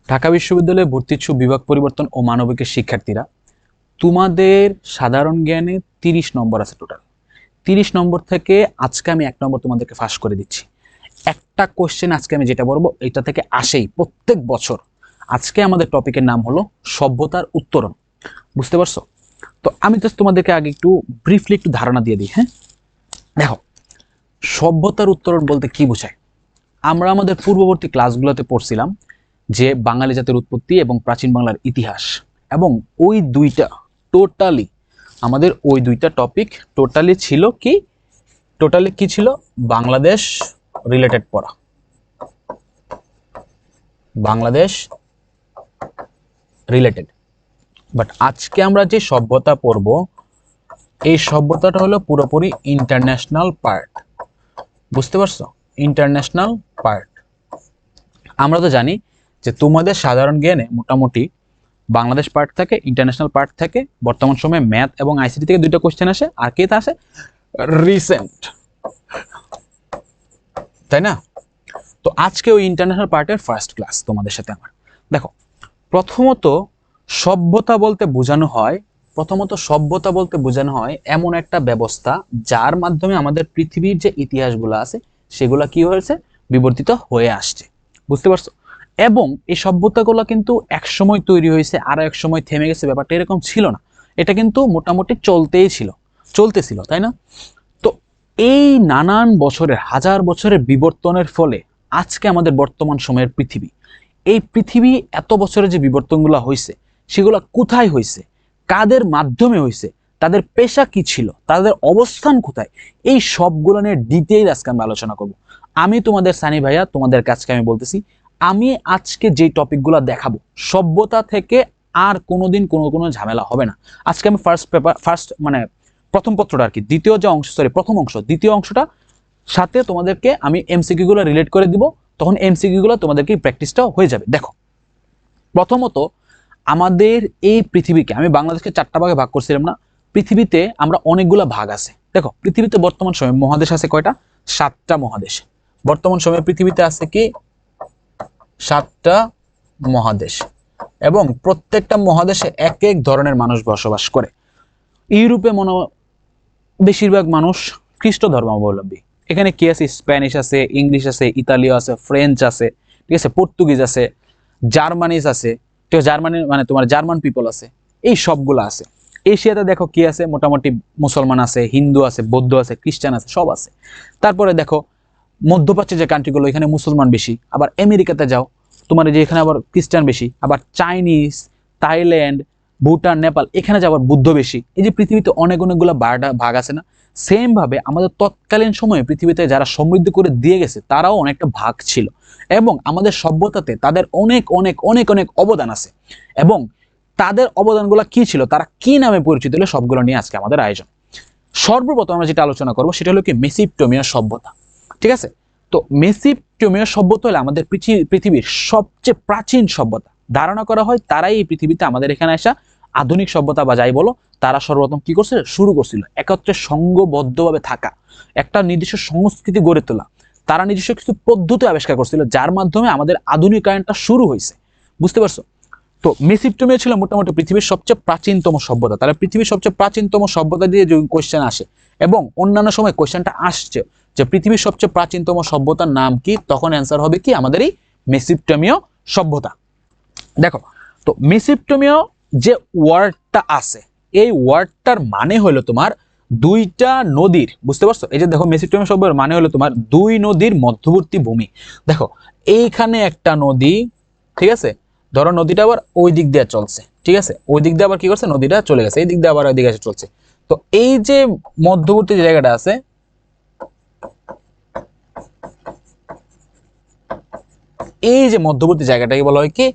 ঢাকা বিশ্ববিদ্যালয়ে ভর্তি ইচ্ছুক বিভাগ পরিবর্তন ও মানবিকের শিক্ষার্থীরা, তোমাদের সাধারণ জ্ঞানে 30 নম্বর আছে টোটাল। 30 নম্বর থেকে আজকে আমি 1 নম্বর তোমাদেরকে ফাঁস করে দিচ্ছি। একটা কোশ্চেন আজকে আমি যেটা বলবো এটা থেকে আসেই প্রত্যেক বছর। আজকে আমাদের টপিকের নাম হলো সভ্যতার উত্তরণ। বুঝতে পারছো? তো আমি জাস্ট তোমাদেরকে আগে একটু ব্রিফলি একটু ধারণা দিয়ে দিই। হ্যাঁ, দেখো, সভ্যতার উত্তরণ বলতে কি বোঝায়? আমরা আমাদের পূর্ববর্তী ক্লাসগুলোতে পড়ছিলাম যে বাঙালি জাতির উৎপত্তি এবং প্রাচীন বাংলার ইতিহাস, এবং ওই দুইটা টোটালি আমাদের ওই দুইটা টপিক টোটালি কি ছিল? বাংলাদেশ রিলেটেড পড়া, বাংলাদেশ রিলেটেড। বাট আজকে আমরা যে সভ্যতা পড়ব, এই সভ্যতাটা হলো পুরোপুরি ইন্টারন্যাশনাল পার্ট। বুঝতে পারছো? International part. আমরা তো জানি যে তোমাদের সাধারণ জ্ঞানে মোটামুটি বাংলাদেশ পার্ট থাকে, ইন্টারন্যাশনাল পার্ট থাকে। বর্তমান সময়ে ম্যাথ এবং আইসিটি থেকে দুইটা কোশ্চেন আসে, আর কে আসে রিসেন্ট, তাই না? তো আজকে ওই ইন্টারন্যাশনাল পার্টের ফার্স্ট ক্লাস তোমাদের সাথে আমার। দেখো, প্রথমত সভ্যতা বলতে বোঝানো হয় এমন একটা ব্যবস্থা যার মাধ্যমে আমাদের পৃথিবীর যে ইতিহাসগুলো আছে সেগুলো কি হয়েছে, বিবর্তিত হয়ে আসছে। বুঝতে পারছো? এবং এই সভ্যতাগুলো কিন্তু এক সময় তৈরি হয়েছে আর এক সময় থেমে গেছে, ব্যাপারটা এরকম ছিল না। এটা কিন্তু মোটামুটি চলতেছিল, তাই না? তো এই নানান বছরের, হাজার বছরের বিবর্তনের ফলে আজকে আমাদের বর্তমান সময়ের পৃথিবী, এই পৃথিবী এত বছরে যে বিবর্তনগুলো হয়েছে সেগুলো কোথায় হয়েছে, কাদের মাধ্যমে হয়েছে, তাদের পেশা কি ছিল, তাদের অবস্থান কোথায়, এই সবগুলো নিয়ে ডিটেইল আজকে আমরা আলোচনা করব। আমি তোমাদের সানি ভাইয়া, তোমাদের কাছে আমি বলতেছি, আমি আজকে যে টপিকগুলো দেখাবো সভ্যতা থেকে আর কোনোদিন কোনো ঝামেলা হবে না। আজকে আমি প্রথম পত্রটা আর কি, দ্বিতীয় অংশটা সাথে তোমাদেরকে আমি এমসিকিউ গুলো রিলেট করে দিব, তখন এমসিকিউ গুলো তোমাদেরকে প্র্যাকটিসটাও হয়ে যাবে। দেখো, প্রথমত আমাদের এই পৃথিবীকে আমি বাংলাদেশকে 4টা ভাগে ভাগ করছিলাম না? পৃথিবীতে আমরা অনেকগুলো ভাগ আছে। দেখো, পৃথিবীতে বর্তমান সময়ে মহাদেশ আছে কয়টা? 7টা মহাদেশ। বর্তমান সময়ে পৃথিবীতে আছে কি 7টা মহাদেশ, এবং প্রত্যেকটা মহাদেশে এক এক ধরনের মানুষ বসবাস করে। ইউরোপে বেশিরভাগ মানুষ খ্রিস্ট ধর্মাবলম্বী। এখানে কি আছে? স্প্যানিশ আছে, ইংলিশ আছে, ইতালীয় আছে, ফ্রেঞ্চ আছে, ঠিক আছে, পর্তুগিজ আছে, জার্মানিজ আছে, ঠিক আছে, জার্মানি মানে তোমার জার্মান পিপল আছে, এই সবগুলো আছে। এশিয়াতে দেখো কি আছে, মোটামুটি মুসলমান আছে, হিন্দু আছে, বৌদ্ধ আছে, খ্রিস্টান আছে, সব আছে। তারপরে দেখো মধ্যপ্রাচ্যের যে কান্ট্রিগুলো, এখানে মুসলমান বেশি। আবার আমেরিকাতে যাও, তোমার যে এখানে আবার খ্রিস্টান বেশি। আবার চাইনিজ, থাইল্যান্ড, ভুটান, নেপাল, এখানে যে আবার বুদ্ধ বেশি। এই যে পৃথিবীতে অনেকগুলো ভাগ আছে না? সেম ভাবে আমাদের তৎকালীন সময়ে পৃথিবীতে যারা সমৃদ্ধ করে দিয়ে গেছে তারাও অনেকটা ভাগ ছিল, এবং আমাদের সভ্যতাতে তাদের অনেক অনেক অনেক অনেক অবদান আছে। এবং তাদের অবদানগুলো কি ছিল, তারা কি নামে পরিচিত হলো, সবগুলো নিয়ে আজকে আমাদের আয়োজন। সর্বপ্রথম আমরা যেটা আলোচনা করবো সেটা হলো কি মেসোপটেমিয়া সভ্যতা। ঠিক আছে? তো মেসোপটেমিয়া সভ্যতা হলো আমাদের পৃথিবীর সবচেয়ে প্রাচীন সভ্যতা। ধারণা করা হয় তারাই এই পৃথিবীতে আমাদের এখানে আসা আধুনিক সভ্যতা বা যাই বলো, তারা সর্বপ্রথম কি করছে, শুরু করছিল একত্রে সংঘবদ্ধভাবে থাকা, একটা নির্দিষ্ট সংস্কৃতি গড়ে তোলা। তারা নিজস্ব কিছু পদ্ধতি আবিষ্কার করছিল যার মাধ্যমে আমাদের আধুনিকায়নটা শুরু হয়েছে। বুঝতে পারছো? তো মেসোপটেমিয়া ছিল মোটামুটি পৃথিবীর সবচেয়ে প্রাচীনতম সভ্যতা। তাহলে পৃথিবীর সবচেয়ে প্রাচীনতম সভ্যতা দিয়ে যে কোয়েশ্চেন আসে, এবং অন্যান্য সময় কোয়েশ্চেনটা আসছে যে পৃথিবীর সবচেয়ে প্রাচীনতম সভ্যতার নাম কি, তখন অ্যান্সার হবে কি আমাদের এই মেসোপটেমীয় সভ্যতা। দেখো, তো মেসোপটেমীয় যে ওয়ার্ডটা আছে, এই ওয়ার্ডটার মানে হলো তোমার দুইটা নদীর। বুঝতে পারছো? এই যে দেখো, মেসোপটেমীয় সভ্যতার মানে হলো তোমার দুই নদীর মধ্যবর্তী ভূমি। দেখো, এইখানে একটা নদী, ঠিক আছে, ধরো নদীটা আবার ওই দিক দিয়ে চলছে, ঠিক আছে, ওই দিক দিয়ে আবার কি করছে, নদীটা চলে গেছে, এই দিক দিয়ে আবার ওই দিকে এসে চলছে। তো এই যে মধ্যবর্তী যে জায়গাটা আছে, এই যে মধ্যবর্তী জায়গাটাকে বলা হয় কি,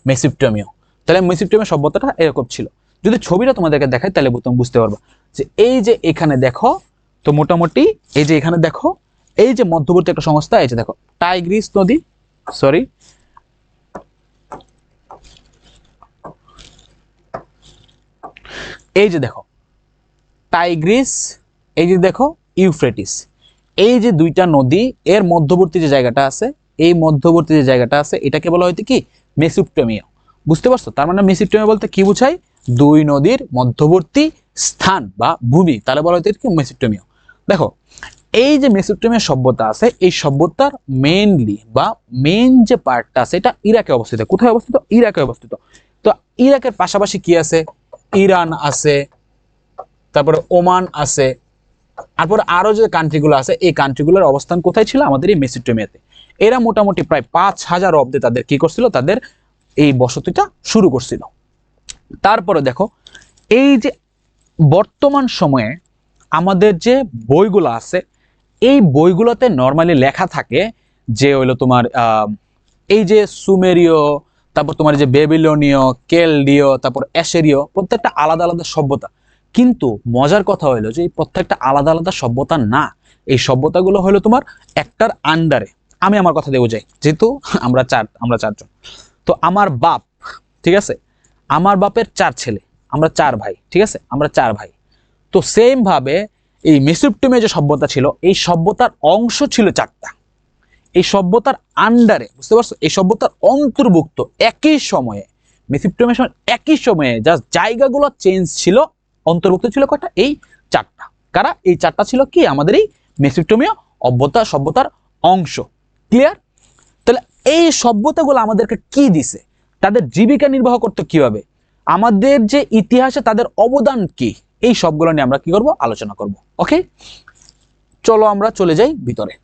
মেসোপটেমিয়া। তাহলে মেসোপটেমিয়া সভ্যতাটা এরকম ছিল। যদি ছবিটা তোমাদেরকে দেখাই তাহলে তুমি বুঝতে পারবে যে এই যে এখানে দেখো, তো মোটামুটি এই যে এখানে দেখো, এই যে মধ্যবর্তী একটা সংস্থা, এই যে দেখো টাইগ্রিস নদী, সরি, এই যে দেখো টাইগ্রিস, এই যে দেখো ইউফ্রেটিস, এই যে দুইটা নদী, এর মধ্যবর্তী যে জায়গাটা আছে, এই মধ্যবর্তী যে জায়গাটা আছে, এটাকে বলা হয়তো কি মেসোপটেমিয়া। বুঝতে পারছো? তার মানে মেসোপটেমিয়া বলতে কি বোঝায়? দুই নদীর মধ্যবর্তী স্থান বা ভূমি, তাহলে বলা হচ্ছে কি মেসোপটেমিয়া। দেখো এই যে মেসোপটেমিয়া সভ্যতা আছে, এই সভ্যতার মেইনলি বা মেইন যে পার্টটা আছে এটা ইরাকে অবস্থিত। কোথায় অবস্থিত? ইরাকে অবস্থিত। তো ইরাকের পাশাপাশি কি আছে? ইরান আছে, তারপরে ওমান আছে, তারপর আরো যে কান্ট্রিগুলো আছে এই কান্ট্রিগুলোর অবস্থান কোথায় ছিল? আমাদের এই মেসোপটেমিয়াতে। এরা মোটামুটি প্রায় 5000 অব্দে তাদের কি করছিল? তাদের এই বসতিটা শুরু করছিল। তারপরে দেখো এই যে বর্তমান সময়ে আমাদের যে বইগুলো আছে এই বইগুলোতে নর্মালি লেখা থাকে যে হইলো তোমার এই যে সুমেরীয়, তারপর তোমার যে বেবিলনীয়, কেলডীয়, তারপর অ্যাশিরীয়, প্রত্যেকটা আলাদা আলাদা সভ্যতা। কিন্তু মজার কথা হলো যে এই প্রত্যেকটা আলাদা আলাদা সভ্যতা না, এই সভ্যতাগুলো হলো তোমার একটার আন্ডারে। আমি আমার কথা দিয়ে বোঝাই, যেহেতু আমরা চারজন। তো আমার বাপ, ঠিক আছে, আমার বাপের 4 ছেলে, আমরা 4 ভাই, ঠিক আছে, আমরা 4 ভাই। তো সেম ভাবে এই মেসোপটেমিয়া যে সভ্যতা ছিল এই সভ্যতার অংশ ছিল 4টা, এই সভ্যতার আন্ডারে, বুঝতে পারছো, এই সভ্যতার অন্তর্ভুক্ত একই সময়ে মেসোপটেমিয়ার সময় একই সময়ে জাস্ট জায়গাগুলো চেঞ্জ ছিল, অন্তর্ভুক্ত ছিল কয়টা? এই 4টা। কারা? এই 4টা ছিল কি আমাদের এই মেসোপটেমিয়া সভ্যতার অংশ। ক্লিয়ার? তাহলে এই সভ্যতাগুলো আমাদেরকে কি দিছে? তাদের জীবিকা নির্বাহ করতে কিভাবে, আমাদের যে ইতিহাসে তাদের অবদান কি, এই সবগুলো নিয়ে আমরা কি করব? আলোচনা করব। ওকে, চলো আমরা চলে যাই ভিতরে।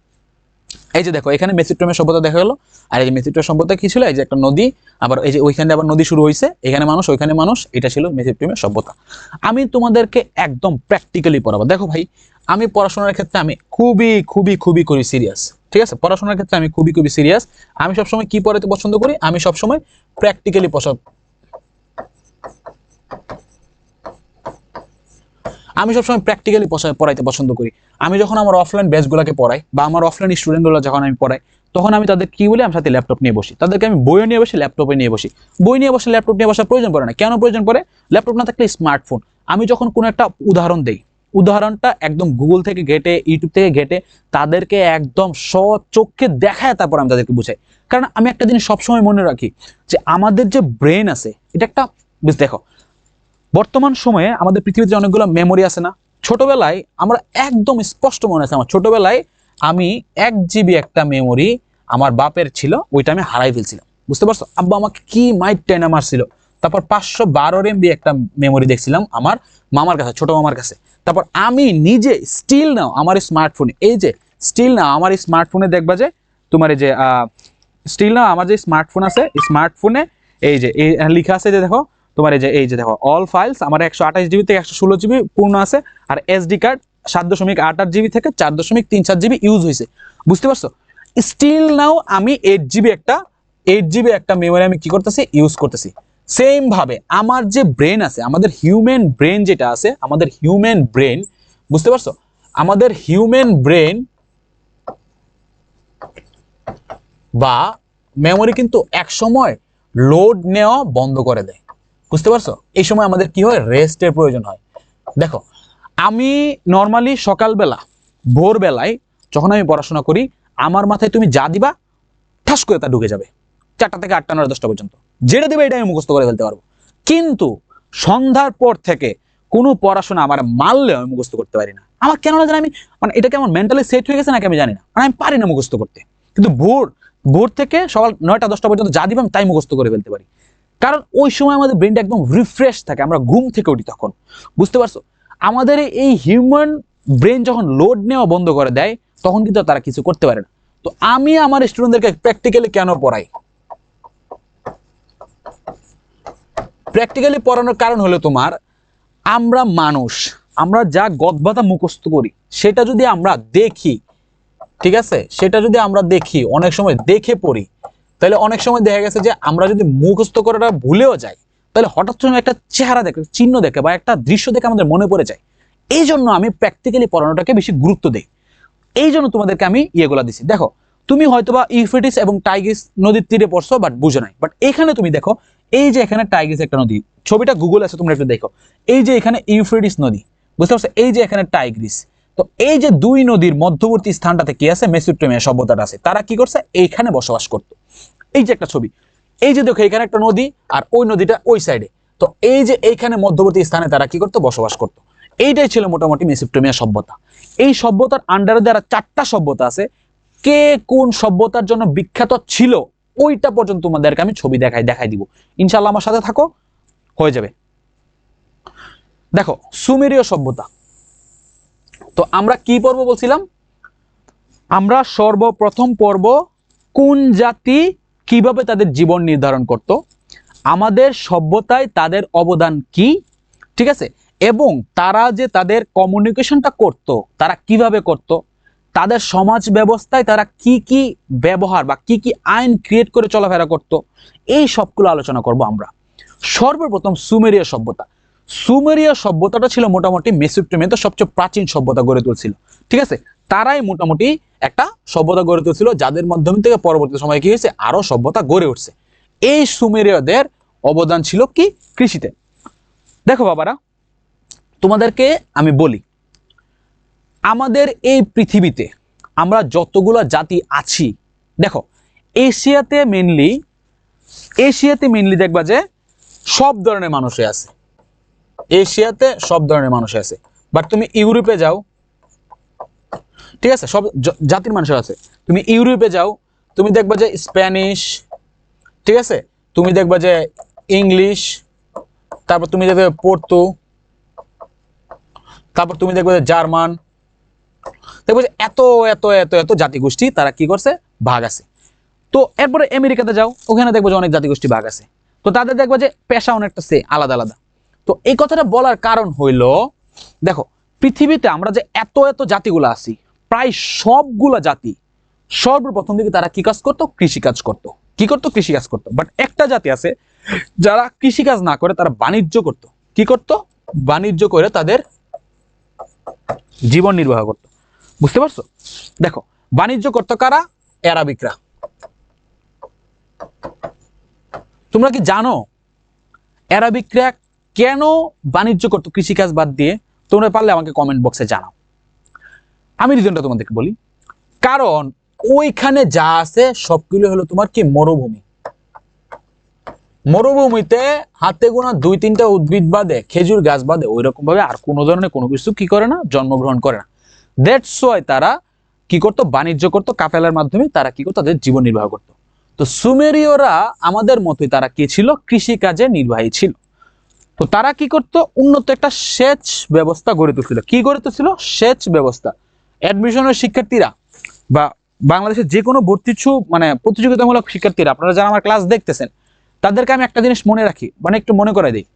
এই যে দেখো এখানে মেসোপটেমিয়া সভ্যতা দেখা গেল। আর এই যে মেসোপটেমিয়া সভ্যতা কি ছিল? এই যে একটা নদী, আবার এই যে ওইখানে আবার নদী শুরু হয়েছে, এখানে মানুষ ওইখানে মানুষ, এটা ছিল মেসোপটেমিয়া সভ্যতা। আমি তোমাদেরকে একদম প্র্যাকটিক্যালি পড়াবো। দেখো ভাই, আমি পড়াশোনার ক্ষেত্রে আমি খুবই খুবই খুবই করি সিরিয়াস, ঠিক আছে? পড়াশোনার ক্ষেত্রে আমি খুবই খুবই সিরিয়াস। আমি সবসময় কি পড়াতে পছন্দ করি? আমি সবসময় প্র্যাকটিক্যালি পড়াইতে পছন্দ করি। আমি যখন আমার অফলাইন ব্যাচগুলোকে পড়াই বা আমার অফলাইন স্টুডেন্টগুলো যখন আমি পড়াই, তখন আমি তাদের কি বলি? আমার সাথে ল্যাপটপ নিয়ে বসি, তাদেরকে আমি বইও নিয়ে বসি, ল্যাপটপে নিয়ে বসি। বই নিয়ে বসে ল্যাপটপ নিয়ে বসার প্রয়োজন পড়ে না। কেন প্রয়োজন পড়ে? ল্যাপটপ না থাকলে স্মার্টফোন। আমি যখন কোনো একটা উদাহরণ দেই, উদাহরণটা একদম গুগল থেকে ঘেটে, ইউটিউব থেকে ঘেটে তাদেরকে একদম চোখে দেখায়, তারপর আমি তাদেরকে বুঝাই। কারণ আমি একটা জিনিস সবসময় মনে রাখি যে আমাদের যে ব্রেন আছে এটা একটা, দেখো বর্তমান সময়ে আমাদের পৃথিবীতে অনেকগুলো মেমোরি আছে না? ছোটবেলায় আমরা একদম স্পষ্ট মনে আছে আমার ছোটবেলায় আমি 1 GB একটা মেমোরি আমার বাপের ছিল, ওইটা আমি হারাই ফেলছিলাম। বুঝতে পারছো? আব্বা আমাকে কি মাইট টেনে মারছিল। তারপর 512 MB একটা মেমোরি দেখছিলাম আমার মামার কাছে, ছোট মামার কাছে। তারপর আমি নিজে স্টিল নাও আমার স্মার্টফোনে, এই যে স্টিল নাও আমার স্মার্টফোনে দেখবা যে তোমার এই যে স্টিল নাও আমার যে স্মার্টফোন আছে, স্মার্টফোনে এই যে এই লেখা আছে যে দেখো তোমার এই যে দেখো অল ফাইলস আমার 128 GB থেকে 116 GB পূর্ণ আছে, আর SD কার্ড 7.88 GB থেকে 4.34 GB ইউজ হয়েছে। বুঝতে পারছো? স্টিল নাও আমি 8 GB একটা মেমোরি আমি কি করতেছি? ইউজ করতেছি। সেম ভাবে আমার যে ব্রেন আছে, আমাদের হিউম্যান ব্রেন যেটা আছে, আমাদের হিউম্যান ব্রেন, বুঝতে পারছো, আমাদের হিউম্যান ব্রেন বা মেমোরি কিন্তু এক সময় লোড নেওয়া বন্ধ করে দেয়। বুঝতে পারছো? এই সময় আমাদের কি হয়? রেস্টের প্রয়োজন হয়। দেখো আমি নর্মালি সকালবেলা ভোরবেলায় যখন আমি পড়াশোনা করি, আমার মাথায় তুমি যা দিবা ঠাস করে তা ঢুকে যাবে। 4টা থেকে 8টা 9টা 10টা পর্যন্ত যেটা দেবে এটা আমি মুখস্থ করে ফেলতে পারবো। কিন্তু সন্ধ্যার পর থেকে কোনো পড়াশোনা আমার মারলে আমি মুখস্থ করতে পারি না। আমার কেন না জানি, আমি মানে এটা কেমন মেন্টালি সেট হয়ে গেছে নাকি আমি জানি না, মানে আমি পারি না মুখস্থ করতে। কিন্তু ভোর থেকে সকাল 9টা 10টা পর্যন্ত যা দিবে আমি তাই মুখস্থ করে ফেলতে পারি। কারণ ওই সময় আমাদের ব্রেনটা একদম রিফ্রেশ থাকে, আমরা ঘুম থেকে উঠি তখন। বুঝতে পারছো? আমাদের এই হিউম্যান ব্রেন যখন লোড নেওয়া বন্ধ করে দেয় তখন কিন্তু তারা কিছু করতে পারে না। তো আমি আমার স্টুডেন্টদেরকে প্র্যাকটিক্যালি কেন পড়াই? প্র্যাকটিক্যালি পড়ানোর কারণ হলো তোমার, আমরা মানুষ, আমরা যা গদবাতা মুখস্থ করি সেটা যদি আমরা দেখি, ঠিক আছে, সেটা যদি আমরা দেখি, অনেক সময় দেখে পড়ি, তাহলে অনেক সময় দেখা গেছে যে আমরা যদি মুখস্থ করাটা ভুলেও যাই, তাহলে হঠাৎ সময় একটা চেহারা দেখে, চিহ্ন দেখে বা একটা দৃশ্য দেখে আমাদের মনে পড়ে যায়। এই জন্য আমি প্র্যাকটিক্যালি পড়ানোটাকে বেশি গুরুত্ব দিই। এই জন্য তোমাদেরকে আমি ইয়েগুলা দিছি। দেখো তুমি হয়তোবা ইউফ্রেটিস এবং টাইগ্রিস নদীর তীরে পড়ছো বাট বুঝো নাই, বাট এখানে তুমি দেখো এই যে এখানে টাইগ্রিস একটা নদী, ছবিটা গুগল আছে তোমরা একটু দেখো। এই যে এখানে ইউফ্রেটিস নদী, বুঝতে পারছো, এই যে এখানে টাইগ্রিস। তো এই যে দুই নদীর মধ্যবর্তী স্থানটাতে কি আছে? মেসোপটেমিয়া সভ্যতাটা আছে। তারা কি করছে? এইখানে বসবাস করতো। এই যে একটা ছবি, এই যে দেখো এখানে একটা নদী আর ওই নদীটা ওই সাইডে, তো এই যে এইখানে মধ্যবর্তী স্থানে তারা কি করতো, বসবাস করতো। এইটাই ছিল মোটামুটি মেসোপটেমিয়া সভ্যতা। এই সভ্যতার আন্ডারে যারা 4টা সভ্যতা আছে, কে কোন সভ্যতার জন্য বিখ্যাত ছিল ওইটা পর্যন্ত তোমাদেরকে আমি ছবি দেখাই দিব। ইনশাআল্লাহ আমার সাথে থাকো, হয়ে যাবে। দেখো সুমেরীয় সভ্যতা, তো আমরা কি পর্ব বলছিলাম, আমরা সর্বপ্রথম পর্ব কোন জাতি কিভাবে তাদের জীবন নির্ধারণ করত, আমাদের সভ্যতায় তাদের অবদান কি, ঠিক আছে, এবং তারা যে তাদের কমিউনিকেশনটা করত তারা কিভাবে করত, তাদের সমাজ ব্যবস্থায় তারা কি কি ব্যবহার বা কি কি আইন ক্রিয়েট করে চলাফেরা করত, এই সবগুলো আলোচনা করব আমরা। সর্বপ্রথম সুমেরীয় সভ্যতা। সুমেরীয় সভ্যতাটা ছিল মোটামুটি মেসোপটেমিয়াতে সবচেয়ে প্রাচীন সভ্যতা গড়ে তুলছিল, ঠিক আছে। তারাই মোটামুটি একটা সভ্যতা গড়ে তুলছিল, যাদের মাধ্যম থেকে পরবর্তী সময়ে কি হয়েছে, আরো সভ্যতা গড়ে উঠছে। এই সুমেরীয়দের অবদান ছিল কি, কৃষিতে। দেখো বাবারা, তোমাদেরকে আমি বলি, আমাদের এই পৃথিবীতে আমরা যতগুলো জাতি আছি, দেখো এশিয়াতে মেইনলি দেখবা যে সব ধরনের মানুষই আছে, এশিয়াতে সব ধরনের মানুষ আছে। বাট তুমি ইউরোপে যাও, ঠিক আছে, সব জাতির মানুষ আছে। তুমি ইউরোপে যাও, তুমি দেখবা যে স্প্যানিশ, ঠিক আছে, তুমি দেখবা যে ইংলিশ, তারপর তুমি দেখবে পর্তু, তারপর তুমি দেখবে যে জার্মান, দেখবো যে এত এত এত এত জাতিগোষ্ঠী তারা কি করছে, ভাগ আছে। তো এরপরে আমেরিকাতে যাও, ওখানে দেখবো যে অনেক জাতিগোষ্ঠী ভাগ আছে। তো তাদের দেখবো যে পেশা অনেকটা আলাদা আলাদা। তো এই কথাটা বলার কারণ হইল, দেখো পৃথিবীতে আমরা যে এত এত জাতিগুলো আছি, প্রায় সবগুলা জাতি সর্বপ্রথম দিকে তারা কি কাজ করতো, কৃষিকাজ করতো। কি করতো, কৃষিকাজ করতো। বাট একটা জাতি আছে যারা কৃষিকাজ না করে তারা বাণিজ্য করতো। কি করতো, বাণিজ্য করে তাদের জীবন নির্বাহ করতো। বুঝতে পারছো? দেখো বাণিজ্য করতো কারা, অ্যারাবিকরা। তোমরা কি জানো অ্যারাবিকরা কেন বাণিজ্য করতো কৃষিকাজ বাদ দিয়ে? তোমরা পারলে আমাকে কমেন্ট বক্সে জানাও। আমি রিজনটা তোমাদেরকে বলি। কারণ ওইখানে যা আছে সবগুলো হলো তোমার কি, মরুভূমি। মরুভূমিতে হাতে গোনা 2-3টা উদ্ভিদ বাদে, খেজুর গাছ বাদে ওইরকম ভাবে আর কোনো ধরনের কোনো কিছু কি করে না, জন্মগ্রহণ করে না। দ্যাটস ওয়াই তারা কি করতো, বাণিজ্য করতো, কাফেলার মাধ্যমে তারা কি করতো, তাদের জীবন নির্বাহ করতো। তো সুমেরীয়রা আমাদের মতোই তারা কি ছিল, কৃষি কাজে নির্বাহী ছিল। তো তারা কি করতো, উন্নত একটা সেচ ব্যবস্থা গড়ে তুলছিল। কি গড়ে তুলছিল, সেচ ব্যবস্থা। অ্যাডমিশনের শিক্ষার্থীরা বা বাংলাদেশের যে কোনো মানে প্রতিযোগিতামূলক শিক্ষার্থীরা, আপনারা যারা আমার ক্লাস দেখতেছেন, তাদেরকে আমি একটা জিনিস মনে রাখি, মানে একটু মনে করে দিই।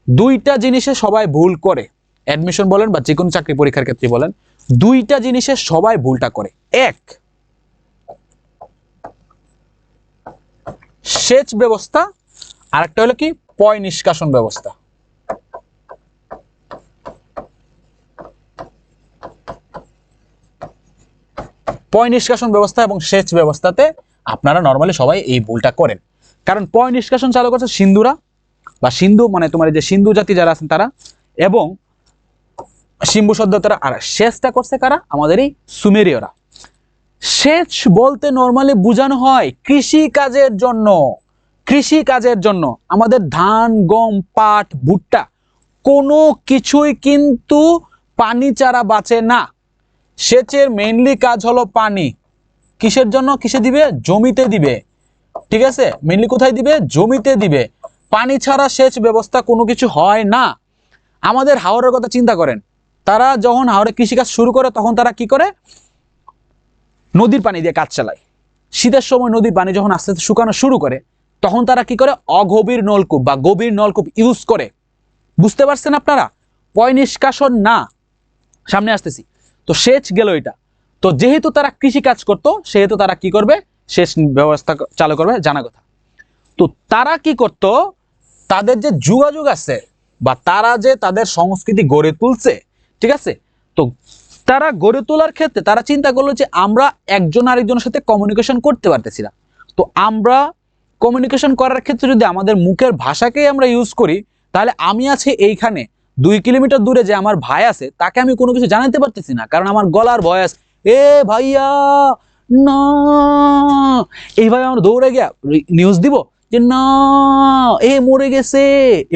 2টা জিনিসে সবাই ভুল করে, অ্যাডমিশন বলেন বা যে কোনো চাকরি পরীক্ষার ক্ষেত্রে বলেন, 2টা জিনিসে সবাই ভুলটা করে। এক, সেচ ব্যবস্থা, আরেকটা হলো কি, পয় নিষ্কাশন ব্যবস্থা। পয় নিষ্কাশন ব্যবস্থা এবং সেচ ব্যবস্থাতে আপনারা নর্মালি সবাই এই ভুলটা করেন। কারণ পয় নিষ্কাশন চালু করছে সিন্ধুরা, বা সিন্ধু মানে তোমার যে সিন্ধু জাতি যারা আছেন তারা, এবং সিম্বু সভ্যতারা। আর সেচটা করছে কারা, আমাদের এই সুমেরীয়রা। সেচ বলতে নর্মালি বোঝানো হয় কৃষি কাজের জন্য। কৃষি কাজের জন্য আমাদের ধান, গম, পাট, ভুট্টা কোনো কিছুই কিন্তু পানি ছাড়া বাঁচে না। সেচের মেইনলি কাজ হলো পানি। কিসের জন্য, কিসে দিবে, জমিতে দিবে, ঠিক আছে। মেইনলি কোথায় দিবে, জমিতে দিবে। পানি ছাড়া সেচ ব্যবস্থা কোনো কিছু হয় না। আমাদের হাওরের কথা চিন্তা করেন, তারা যখন হাওরে কৃষিকাজ শুরু করে তখন তারা কি করে, নদীর পানি দিয়ে কাজ চালায়। শীতের সময় নদীর পানি যখন আস্তে আস্তে শুকানো শুরু করে তখন তারা কি করে, অগভীর নলকূপ বা গভীর নলকূপ ইউজ করে। বুঝতে পারছেন আপনারা? পয় নিষ্কাশন না, সামনে আসতেছি। তো সেচ গেল এটা। তো যেহেতু তারা কৃষি কাজ করতো সেহেতু তারা কি করবে, সেচ ব্যবস্থা চালু করবে, জানা কথা। তো তারা কি করত, তাদের যে যোগাযোগ আছে বা তারা যে তাদের সংস্কৃতি গড়ে তুলছে, ঠিক আছে, তো তারা গড়ে তোলার ক্ষেত্রে তারা চিন্তা করলো যে আমরা একজন আরেকজনের সাথে কমিউনিকেশন করতে পারতেছি না। তো আমরা কমিউনিকেশন করার ক্ষেত্রে যদি আমাদের মুখের ভাষাকেই আমরা ইউজ করি, তাহলে আমি আছি এইখানে 2 কিলোমিটার দূরে যে আমার ভাই আছে তাকে আমি কোনো কিছু জানাতে পারতেছি না, কারণ আমার গলার ভয়েস, এ ভাইয়া না, এইভাবে আমরা দৌড়ে গিয়া নিউজ দিব যে না এ মরে গেছে,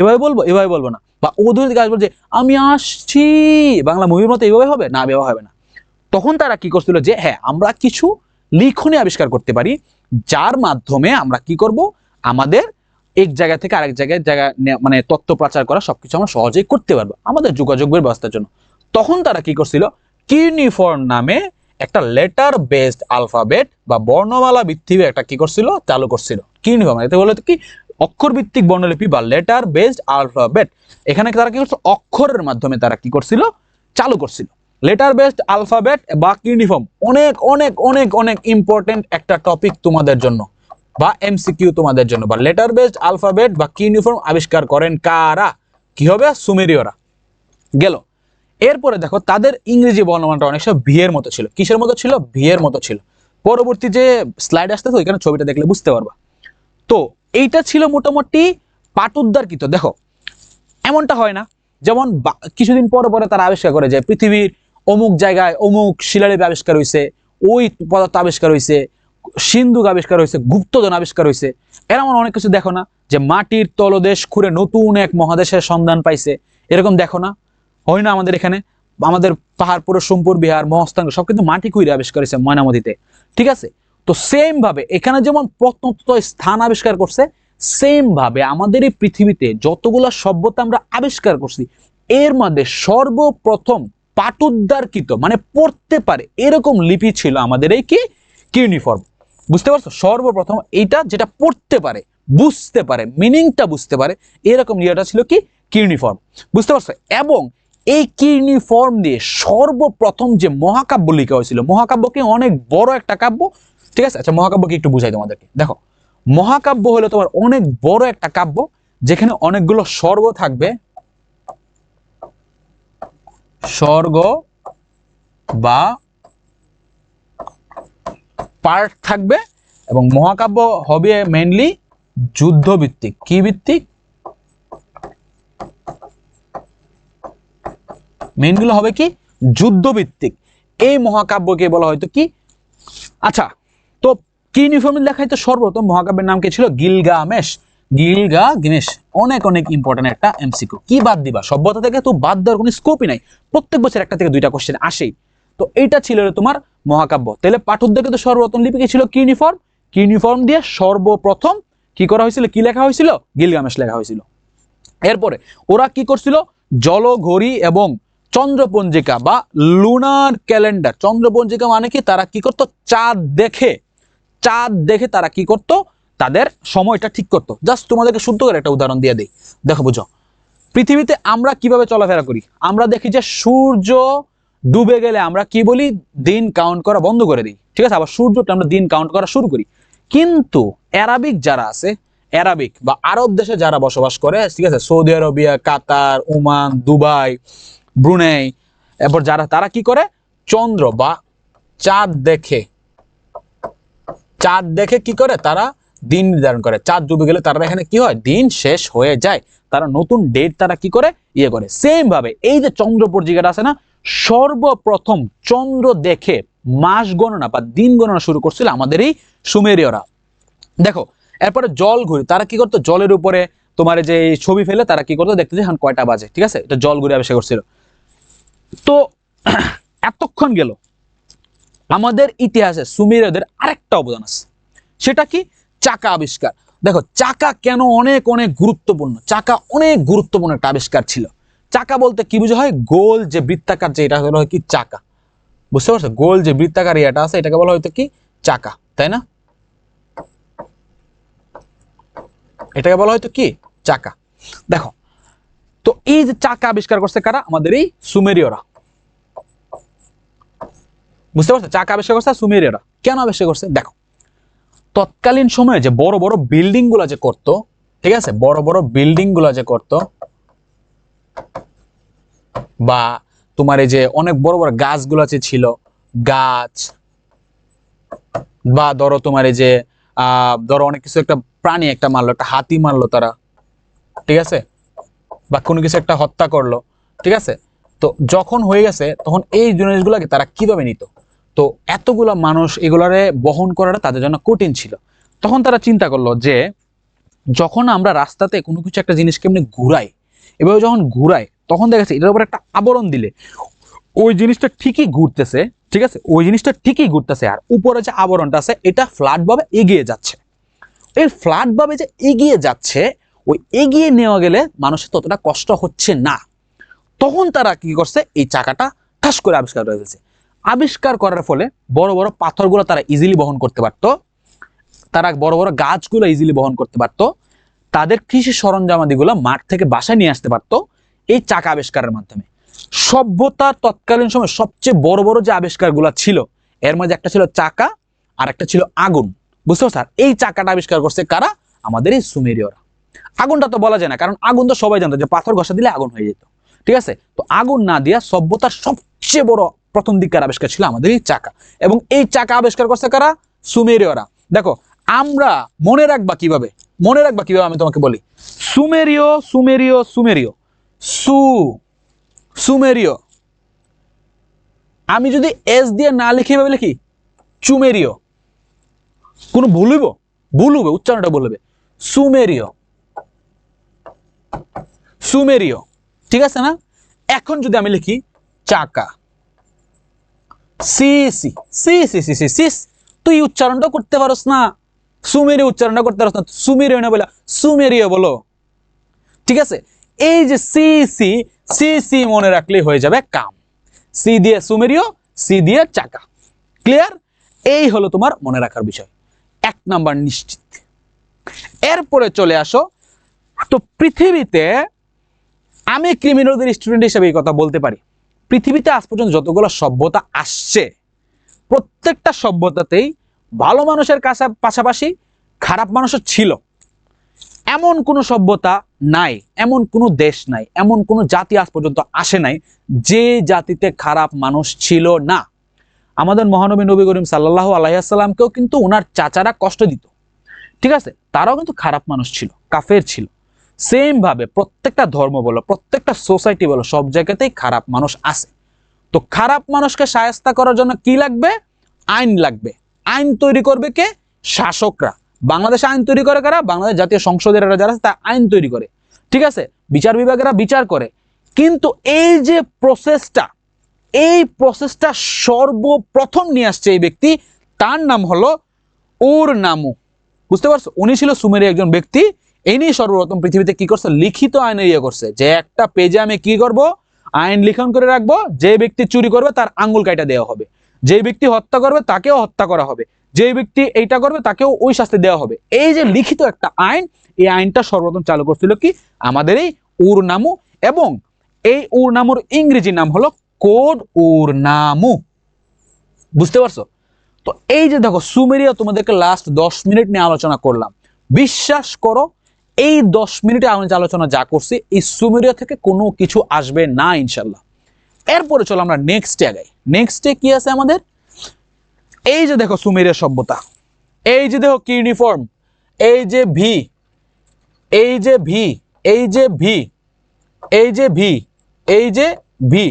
এভাবে বলবো? এভাবে বলবো না। বা অধৈর্য থেকে আসবো যে আমি আসছি, বাংলা মুভির মতো এভাবে হবে না, এভাবে হবে না। তখন তারা কি করছিল যে হ্যাঁ আমরা কিছু লিখনি আবিষ্কার করতে পারি, যার মাধ্যমে আমরা কি করব, আমাদের এক জায়গা থেকে আরেক জায়গায় মানে তথ্য প্রচার করা সবকিছু আমরা সহজেই করতে পারবো আমাদের যোগাযোগের ব্যবস্থার জন্য। তখন তারা কি করছিল, কিউনিফর্ম নামে একটা লেটার বেসড আলফাবেট বা বর্ণমালা ভিত্তিক একটা কি করছিল, চালু করছিল। কিউনিফর্ম এতে বলে কি, অক্ষর ভিত্তিক বর্ণলিপি বা লেটার বেসড আলফাবেট। এখানে তারা কি করছে, অক্ষরের মাধ্যমে তারা কি করছিল, চালু করছিল। লেটার বেসড আলফাবেট বা কিউনিফর্ম অনেক অনেক অনেক অনেক ইম্পর্টেন্ট একটা টপিক তোমাদের জন্য বা এমসিকিউ তোমাদের জন্য। বা লেটার বেসড আলফাবেট বা কিউনিফর্ম আবিষ্কার করেন কারা? কি হবে, সুমেরীয়রা। গেল। এরপরে দেখো তাদের ইংরেজি বর্ণমালাটা অনেক সময় ভি এর মতো ছিল। কিসের মতো ছিল? ভি এর মতো ছিল। পরবর্তী যে স্লাইড আসতে তো এখানে ছবিটা দেখলে বুঝতে পারবা। তো এইটা ছিল মোটামুটি পাঠোদ্ধারকৃত। দেখো এমনটা হয় না, যেমন কিছুদিন পরে পরে তারা আবিষ্কার করে যে পৃথিবীর অমুক জায়গায় অমুক শিলালিপি আবিষ্কার হয়েছে, ওই পদার্থ আবিষ্কার হয়েছে, সিন্ধুক আবিষ্কার হয়েছে, গুপ্তধন আবিষ্কার হয়েছে। এমন অনেক কিছু দেখো না যে মাটির তলদেশ খুঁড়ে নতুন এক মহাদেশের সন্ধান পাইছে, এরকম দেখো না? হয় না আমাদের এখানে? আমাদের পাহাড়পুর, সোমপুর বিহার, মহস্তাঙ্গ সব কিন্তু মাটি খুঁড়ে আবিষ্কার হয়েছে ময়নামতিতে, ঠিক আছে? তো সেম ভাবে এখানে যেমন প্রত্নতত্ত্ব স্থান আবিষ্কার করছে, সেম ভাবে আমাদের এই পৃথিবীতে যতগুলা সভ্যতা আমরা আবিষ্কার করছি, এর মধ্যে সর্বপ্রথম পাঠোদ্ধারকৃত মানে পড়তে পারে এরকম লিপি ছিল আমাদের এই কি, কিউনিফর্ম। বুঝতে পারছো? সর্বপ্রথম এইটা যেটা পড়তে পারে, বুঝতে পারে, মিনিংটা বুঝতে পারে, এরকম ইয়েটা ছিল কি, কিউনিফর্ম। বুঝতে পারছো? এবং এই কিউনিফর্ম দিয়ে সর্বপ্রথম যে মহাকাব্য লেখা হয়েছিল, মহাকাব্য কি অনেক বড় একটা কাব্য, ঠিক আছে? আচ্ছা মহাকাব্য কি একটু বুঝাই তোমাদেরকে। দেখো মহাকাব্য হলো তোমার অনেক বড় একটা কাব্য, যেখানে অনেকগুলো স্বর্গ থাকবে, স্বর্গ বা পার্ট থাকবে, এবং মহাকাব্য হবে মেইনলি যুদ্ধ ভিত্তিক। কি ভিত্তিক? মেইনগুলো হবে কি, যুদ্ধ ভিত্তিক। এই মহাকাব্যকে বলা হয়তো কি, আচ্ছা তো কিউনিফর্মে লেখা হয়তো সর্বপ্রথম মহাকাব্যের নাম কি ছিল, গিলগামেশ। গিলগামেশ অনেক অনেক ইম্পর্টেন্ট একটা এমসিকিউ। কি বাদ দিবা? সভ্যতা থেকে তো বাদ দেওয়ার কোনো স্কোপই নাই, প্রত্যেক বছর একটা থেকে দুইটা কোশ্চেন আসেই। তো এইটা ছিল তোমার মহাকাব্য। তাহলে পাঠোদ্ধারকে তো সর্বপ্রথম লিপি কি ছিল, কিউনিফর্ম। কিউনিফর্ম দিয়ে সর্বপ্রথম কি করা হয়েছিল, কি লেখা হয়েছিল, গিলগামেশ লেখা হয়েছিল। এরপরে ওরা কি করছিল, জলঘড়ি এবং চন্দ্রপঞ্জিকা বা লুনার ক্যালেন্ডার। চন্দ্রপঞ্জিকা মানে কি, তারা কি করতো, চাঁদ দেখে, চাঁদ দেখে তারা কি করতো, তাদের সময়টা ঠিক করতো। জাস্ট তোমাদেরকে শুদ্ধ করে একটা উদাহরণ দিয়ে দেই, দেখো বুঝো। পৃথিবীতে আমরা কিভাবে চলাফেরা করি, আমরা দেখি যে সূর্য ডুবে গেলে আমরা কি বলি, দিন কাউন্ট করা বন্ধ করে দিই, ঠিক আছে? আবার সূর্যটা আমরা দিন কাউন্ট করা শুরু করি। কিন্তু অ্যারাবিক যারা আছে, অ্যারাবিক বা আরব দেশে যারা বসবাস করে, ঠিক আছে, সৌদি আরবিয়া, কাতার, ওমান, দুবাই, ব্রুনেই, এরপর যারা, তারা কি করে, চন্দ্র বা চাঁদ দেখে, চাঁদ দেখে কি করে, তারা দিন নির্ধারণ করে। চাঁদ ডুবে গেলে তারা এখানে কি হয়, দিন শেষ হয়ে যায়, তারা নতুন ডেট তারা কি করে, ইয়ে করে। সেম ভাবে এই যে চন্দ্র পঞ্জিকাটা আছে না, সর্বপ্রথম চন্দ্র দেখে মাস গণনা বা দিন গণনা শুরু করছিল আমাদের এই সুমেরীয়রা। দেখো এরপরে জল ঘুরি, তারা কি করতো, জলের উপরে তোমার যে ছবি ফেলে তারা কি করতো, দেখতে যে এখন কয়টা বাজে, ঠিক আছে? এটা জল ঘুরে আবিষ্কার করছিল। তো এতক্ষণ গেল, আমাদের ইতিহাসে সুমেরীয়দের আরেকটা অবদান আছে, সেটা কি, চাকা আবিষ্কার। দেখো চাকা কেন অনেক অনেক গুরুত্বপূর্ণ, চাকা অনেক গুরুত্বপূর্ণ একটা আবিষ্কার ছিল। চাকা বলতে কি বোঝা হয়, গোল যে বৃত্তাকার যে, এটা হলো কি চাকা। বুঝতে পারছো? গোল যে বৃত্তাকার এটা আছে, এটাকে বলা হয়তো কি, চাকা, তাই না? এটাকে বলা হয়তো কি, চাকা। দেখো তো এই যে চাকা আবিষ্কার করছে কারা, আমাদের এই সুমেরীয়রা। বুঝতে পারছো? চাকা আবিষ্কার করছে সুমেরীয়রা। কেন আবিষ্কার করছে? দেখো তৎকালীন সময়ে যে বড় বড় বিল্ডিং গুলা যে করতো, ঠিক আছে, বড় বড় বিল্ডিং গুলা যে করতো, বা তোমার এই যে অনেক বড় বড় গাছগুলা যে ছিল, গাছ, বা ধরো তোমার এই যে ধরো অনেক কিছু, একটা প্রাণী একটা মারলো, একটা হাতি মারলো তারা, ঠিক আছে, বা কোনো কিছু একটা হত্যা করলো, ঠিক আছে। তো যখন হয়ে গেছে তখন এই জিনিসগুলোকে তারা কিভাবে নিত, তো এতগুলা মানুষ এগুলারে বহন করাটা তাদের জন্য কঠিন ছিল। তখন তারা চিন্তা করলো যে যখন আমরা রাস্তাতে কোনো কিছু একটা জিনিসকে এমনি ঘুরাই, এভাবে যখন ঘুরাই তখন দেখা যাচ্ছে এটার উপর একটা আবরণ দিলে ওই জিনিসটা ঠিকই ঘুরতেছে, ঠিক আছে, ওই জিনিসটা ঠিকই ঘুরতেছে, আর উপরে যে আবরণটা আছে এটা ফ্ল্যাট ভাবে এগিয়ে যাচ্ছে। এই ফ্ল্যাট ভাবে যে এগিয়ে যাচ্ছে, ওই এগিয়ে নেওয়া গেলে মানুষের ততটা কষ্ট হচ্ছে না। তখন তারা কি করছে, এই চাকাটা ঠাস করে আবিষ্কার করে ফেলছে। আবিষ্কার করার ফলে বড় বড় পাথরগুলো তারা ইজিলি বহন করতে পারতো, তারা বড় বড় গাছগুলো ইজিলি বহন করতে পারতো, তাদের কৃষি সরঞ্জামাদিগুলো মাঠ থেকে বাসায় নিয়ে আসতে পারতো এই চাকা আবিষ্কারের মাধ্যমে। সভ্যতার তৎকালীন সময় সবচেয়ে বড় বড় যে আবিষ্কারগুলো ছিল, এর মধ্যে একটা ছিল চাকা আর একটা ছিল আগুন। বুঝতে পারছো? এই চাকাটা আবিষ্কার করছে কারা? আমাদের এই সুমেরীয়রা। আগুনটা তো বলা যায় না, কারণ আগুন তো সবাই জানতো যে পাথর ঘষা দিলে আগুন হয়ে যেত, ঠিক আছে। তো আগুন না দিয়া সভ্যতার সবচেয়ে বড় প্রথম দিককার আবিষ্কার ছিল আমাদের এই চাকা, এবং এই চাকা আবিষ্কার করছে কারা? সুমেরীয়রা। দেখো, আমরা মনে রাখবা কিভাবে, মনে রাখবা কিভাবে আমি তোমাকে বলি। সুমেরীয় সুমেরীয় সুমেরীয় সুমেরীয়, আমি যদি এস দিয়ে না লিখে ভাবে লিখি চুমেরীয়, কোনো ভুল হইব? ভুল হবে, উচ্চারণটা ভুল হবে। সুমেরীয় সুমেরীয়, ঠিক আছে না? এখন যদি আমি লিখি চাকা, C C C C C C C, তুই উচ্চারণটা করতে পারস না, সুমেরীয় উচ্চারণটা করতে পারস না, সুমেরীয় না বলে সুমেরীয় বলো, ঠিক আছে। এই যে সি সি সি সি মনে রাখলেই হয়ে যাবে কাম। সি দিয়ে সুমেরীয়, সি দিয়ে চাকা। ক্লিয়ার? এই হলো তোমার মনে রাখার বিষয়, 1 নাম্বার নিশ্চিত। এরপরে চলে আসো, তো পৃথিবীতে আমি ক্রিমিনোলজির স্টুডেন্ট হিসেবে এই কথা বলতে পারি, পৃথিবীতে আজ পর্যন্ত যতগুলো সভ্যতা আসছে, প্রত্যেকটা সভ্যতাতেই ভালো মানুষের পাশাপাশি খারাপ মানুষও ছিল। এমন কোনো সভ্যতা নাই, এমন কোনো দেশ নাই, এমন কোনো জাতি আজ পর্যন্ত আসে নাই যে জাতিতে খারাপ মানুষ ছিল না। আমাদের মহানবী নবী করিম সাল্লাল্লাহু আলাইহি ওয়াসাল্লামকেও কিন্তু ওনার চাচারা কষ্ট দিত, ঠিক আছে, তারাও কিন্তু খারাপ মানুষ ছিল, কাফের ছিল। সেম ভাবে প্রত্যেকটা ধর্ম বলো, প্রত্যেকটা সোসাইটি বলো, সব জায়গাতেই খারাপ মানুষ আছে। তো খারাপ মানুষকে শায়েস্তা করার জন্য কি লাগবে? আইন লাগবে। আইন তৈরি করবে কে? শাসকরা। বাংলাদেশে আইন তৈরি করে কারা? বাংলাদেশ জাতীয় সংসদের যারা আছে তা আইন তৈরি করে, ঠিক আছে, বিচার বিভাগেরা বিচার করে। কিন্তু এই যে প্রসেসটা, এই প্রসেসটা সর্বপ্রথম নিয়ে আসছে এই ব্যক্তি, তার নাম হলো উর নামু। বুঝতে পারছো? উনি ছিল সুমেরীয় একজন ব্যক্তি। ইনি সর্বপ্রথম পৃথিবীতে কি করছে? লিখিত আইনের ইয়ে করছে, যে একটা পেজে আমি কি করব, আইন লিখন করে রাখবো, যে ব্যক্তি চুরি করবে তার আঙ্গুল কাটা দেওয়া হবে, যে ব্যক্তি হত্যা করবে তাকেও হত্যা করা হবে, যে ব্যক্তি এইটা করবে তাকেও ওই শাস্তি দেওয়া হবে। এই যে লিখিত একটা আইন, এই আইনটা সর্বপ্রথম চালু করছিল কি? আমাদের এই উর নামু। এবং এই উর নামুর ইংরেজি নাম হলো কোড উর নামু। বুঝতে পারছো? তো এই যে দেখো, সুমেরীয় তোমাদেরকে লাস্ট 10 মিনিট নিয়ে আলোচনা করলাম। বিশ্বাস করো, এই 10 মিনিটে আমি আলোচনা যা করছি, এই সুমেরীয় থেকে কোনো কিছু আসবে না ইনশাল্লাহ। এরপরে চলো আমরা নেক্সটে আগাই। নেক্সটে কি আছে আমাদের? এই যে দেখো সুমেরীয় সভ্যতা, এই যে দেখো কিউনিফর্ম, এই যে ভি, এই যে ভি, এই যে ভি, এই যে ভি, এই যে ভি,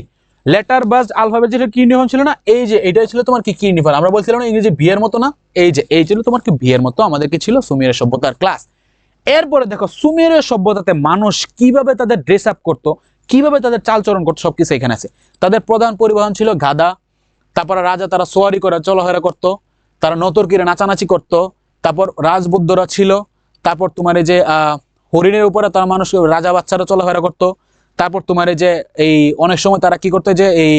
লেটার বাজ আলফাবেট যেটা কি ইউনিফর্ম ছিল না, এই যে এটাই ছিল তোমার কি ইউনিফর্ম। আমরা বলছিলাম না ইংরেজি ভি এর মতো না, এই যে এই ছিল তোমার কি ভি এর মতো আমাদেরকে ছিল সুমেরীয় সভ্যতার ক্লাস। এরপরে দেখো সুমেরীয় সভ্যতাতে মানুষ কিভাবে তাদের ড্রেস আপ করতো, কিভাবে তাদের চালচরণ করতো, সবকিছু এখানে আছে। তাদের প্রধান পরিবহন ছিল গাধা। তারপরে রাজা তারা সোয়ারি করে চলাফেরা করতো, তারা নতরকিরে নাচানাচি করতো। তারপর রাজবুদ্ধরা ছিল। তারপর তোমার এই যে হরিণের উপরে তারা মানুষ, রাজা বাচ্চারা চলাফেরা করতো। তারপর তোমার এই যে এই অনেক সময় তারা কি করতো, যে এই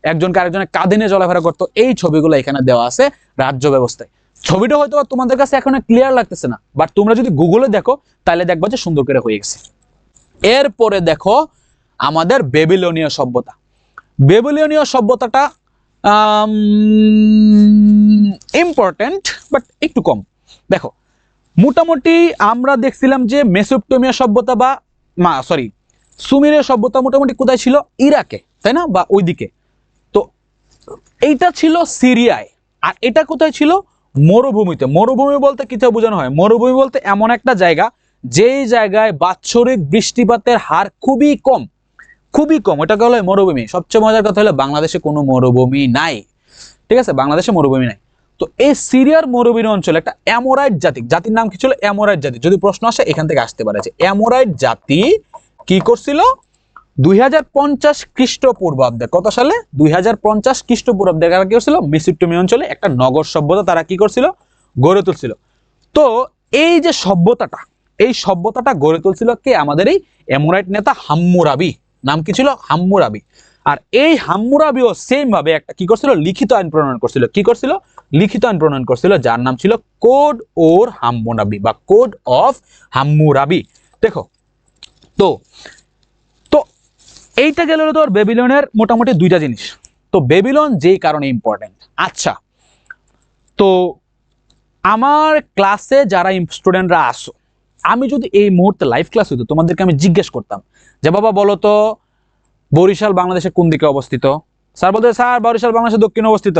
একজনকে আরেকজনের কাঁধে নিয়ে চলাফেরা করতো। এই ছবিগুলো এখানে দেওয়া আছে রাজ্য ব্যবস্থায়। ছবিটা হয়তো তোমাদের কাছে এখন ক্লিয়ার লাগতেছে না, বাট তোমরা যদি গুগলে দেখো তাহলে দেখবা যে সুন্দর করে হয়ে গেছে। এরপরে দেখো আমাদের বেবিলনীয় সভ্যতা। বেবিলনীয় সভ্যতাটা ইম্পর্টেন্ট বাট একটু কম। দেখো, মোটামুটি আমরা দেখছিলাম যে মেসোপটেমিয়া সভ্যতা বা সুমেরীয় সভ্যতা মোটামুটি কোথায় ছিল? ইরাকে, তাই না, বা ওইদিকে। তো এইটা ছিল সিরিয়ায়। আর এটা কোথায় ছিল? মরুভূমিতে। মরুভূমি বলতে কিছু বোঝানো হয়? মরুভূমি বলতে এমন একটা জায়গা, যেই জায়গায় বাৎসরিক বৃষ্টিপাতের হার খুবই কম, খুবই কম। ওটাকে হলো মরুভূমি। সবচেয়ে মজার কথা হলো বাংলাদেশে কোনো মরুভূমি নাই, ঠিক আছে, বাংলাদেশে মরুভূমি নাই। তো এই সিরিয়ার মরুভূমি অঞ্চলে একটা অ্যামোরাইট জাতির নাম কি ছিল? অ্যামোরাইট জাতি। যদি প্রশ্ন আসে এখান থেকে আসতে পারে যে অ্যামোরাইট জাতি কি করছিল 2050 খ্রিস্টপূর্বাব্দে, কত সালে? 2050 খ্রিস্টপূর্বাব্দে তারা কি করছিল? মেসোপটেমিয়া অঞ্চলে একটা নগর সভ্যতা তারা কি করছিল? গড়ে তুলছিল। তো এই যে সভ্যতাটা, এই সভ্যতাটা গড়ে তুলছিল কে? আমাদের এই অ্যামোরাইট নেতা হাম্মুরাবি। নাম কি ছিল? হাম্মুরাবি। আর এই হাম্মুরাবিও সেম ভাবে একটা কি করছিল? লিখিত আইন প্রণয়ন করছিল। কি করছিল? লিখিত আইন প্রণয়ন করছিল, যার নাম ছিল কোড ওর হাম্মুরাবি বা কোড অফ হাম্মুরাবি। দেখো, তো তো এইটা গেল তোর বেবিলনের মোটামুটি দুইটা জিনিস। তো বেবিলন যেই কারণে ইম্পর্টেন্ট। আচ্ছা, তো আমার ক্লাসে যারা স্টুডেন্টরা আসো, আমি যদি এই মুহূর্তে লাইভ ক্লাস হইতো, তোমাদেরকে আমি জিজ্ঞেস করতাম যে বাবা বলো তো বরিশাল বাংলাদেশের কোন দিকে অবস্থিত? স্যার বলতে, স্যার বরিশাল বাংলাদেশের দক্ষিণে অবস্থিত।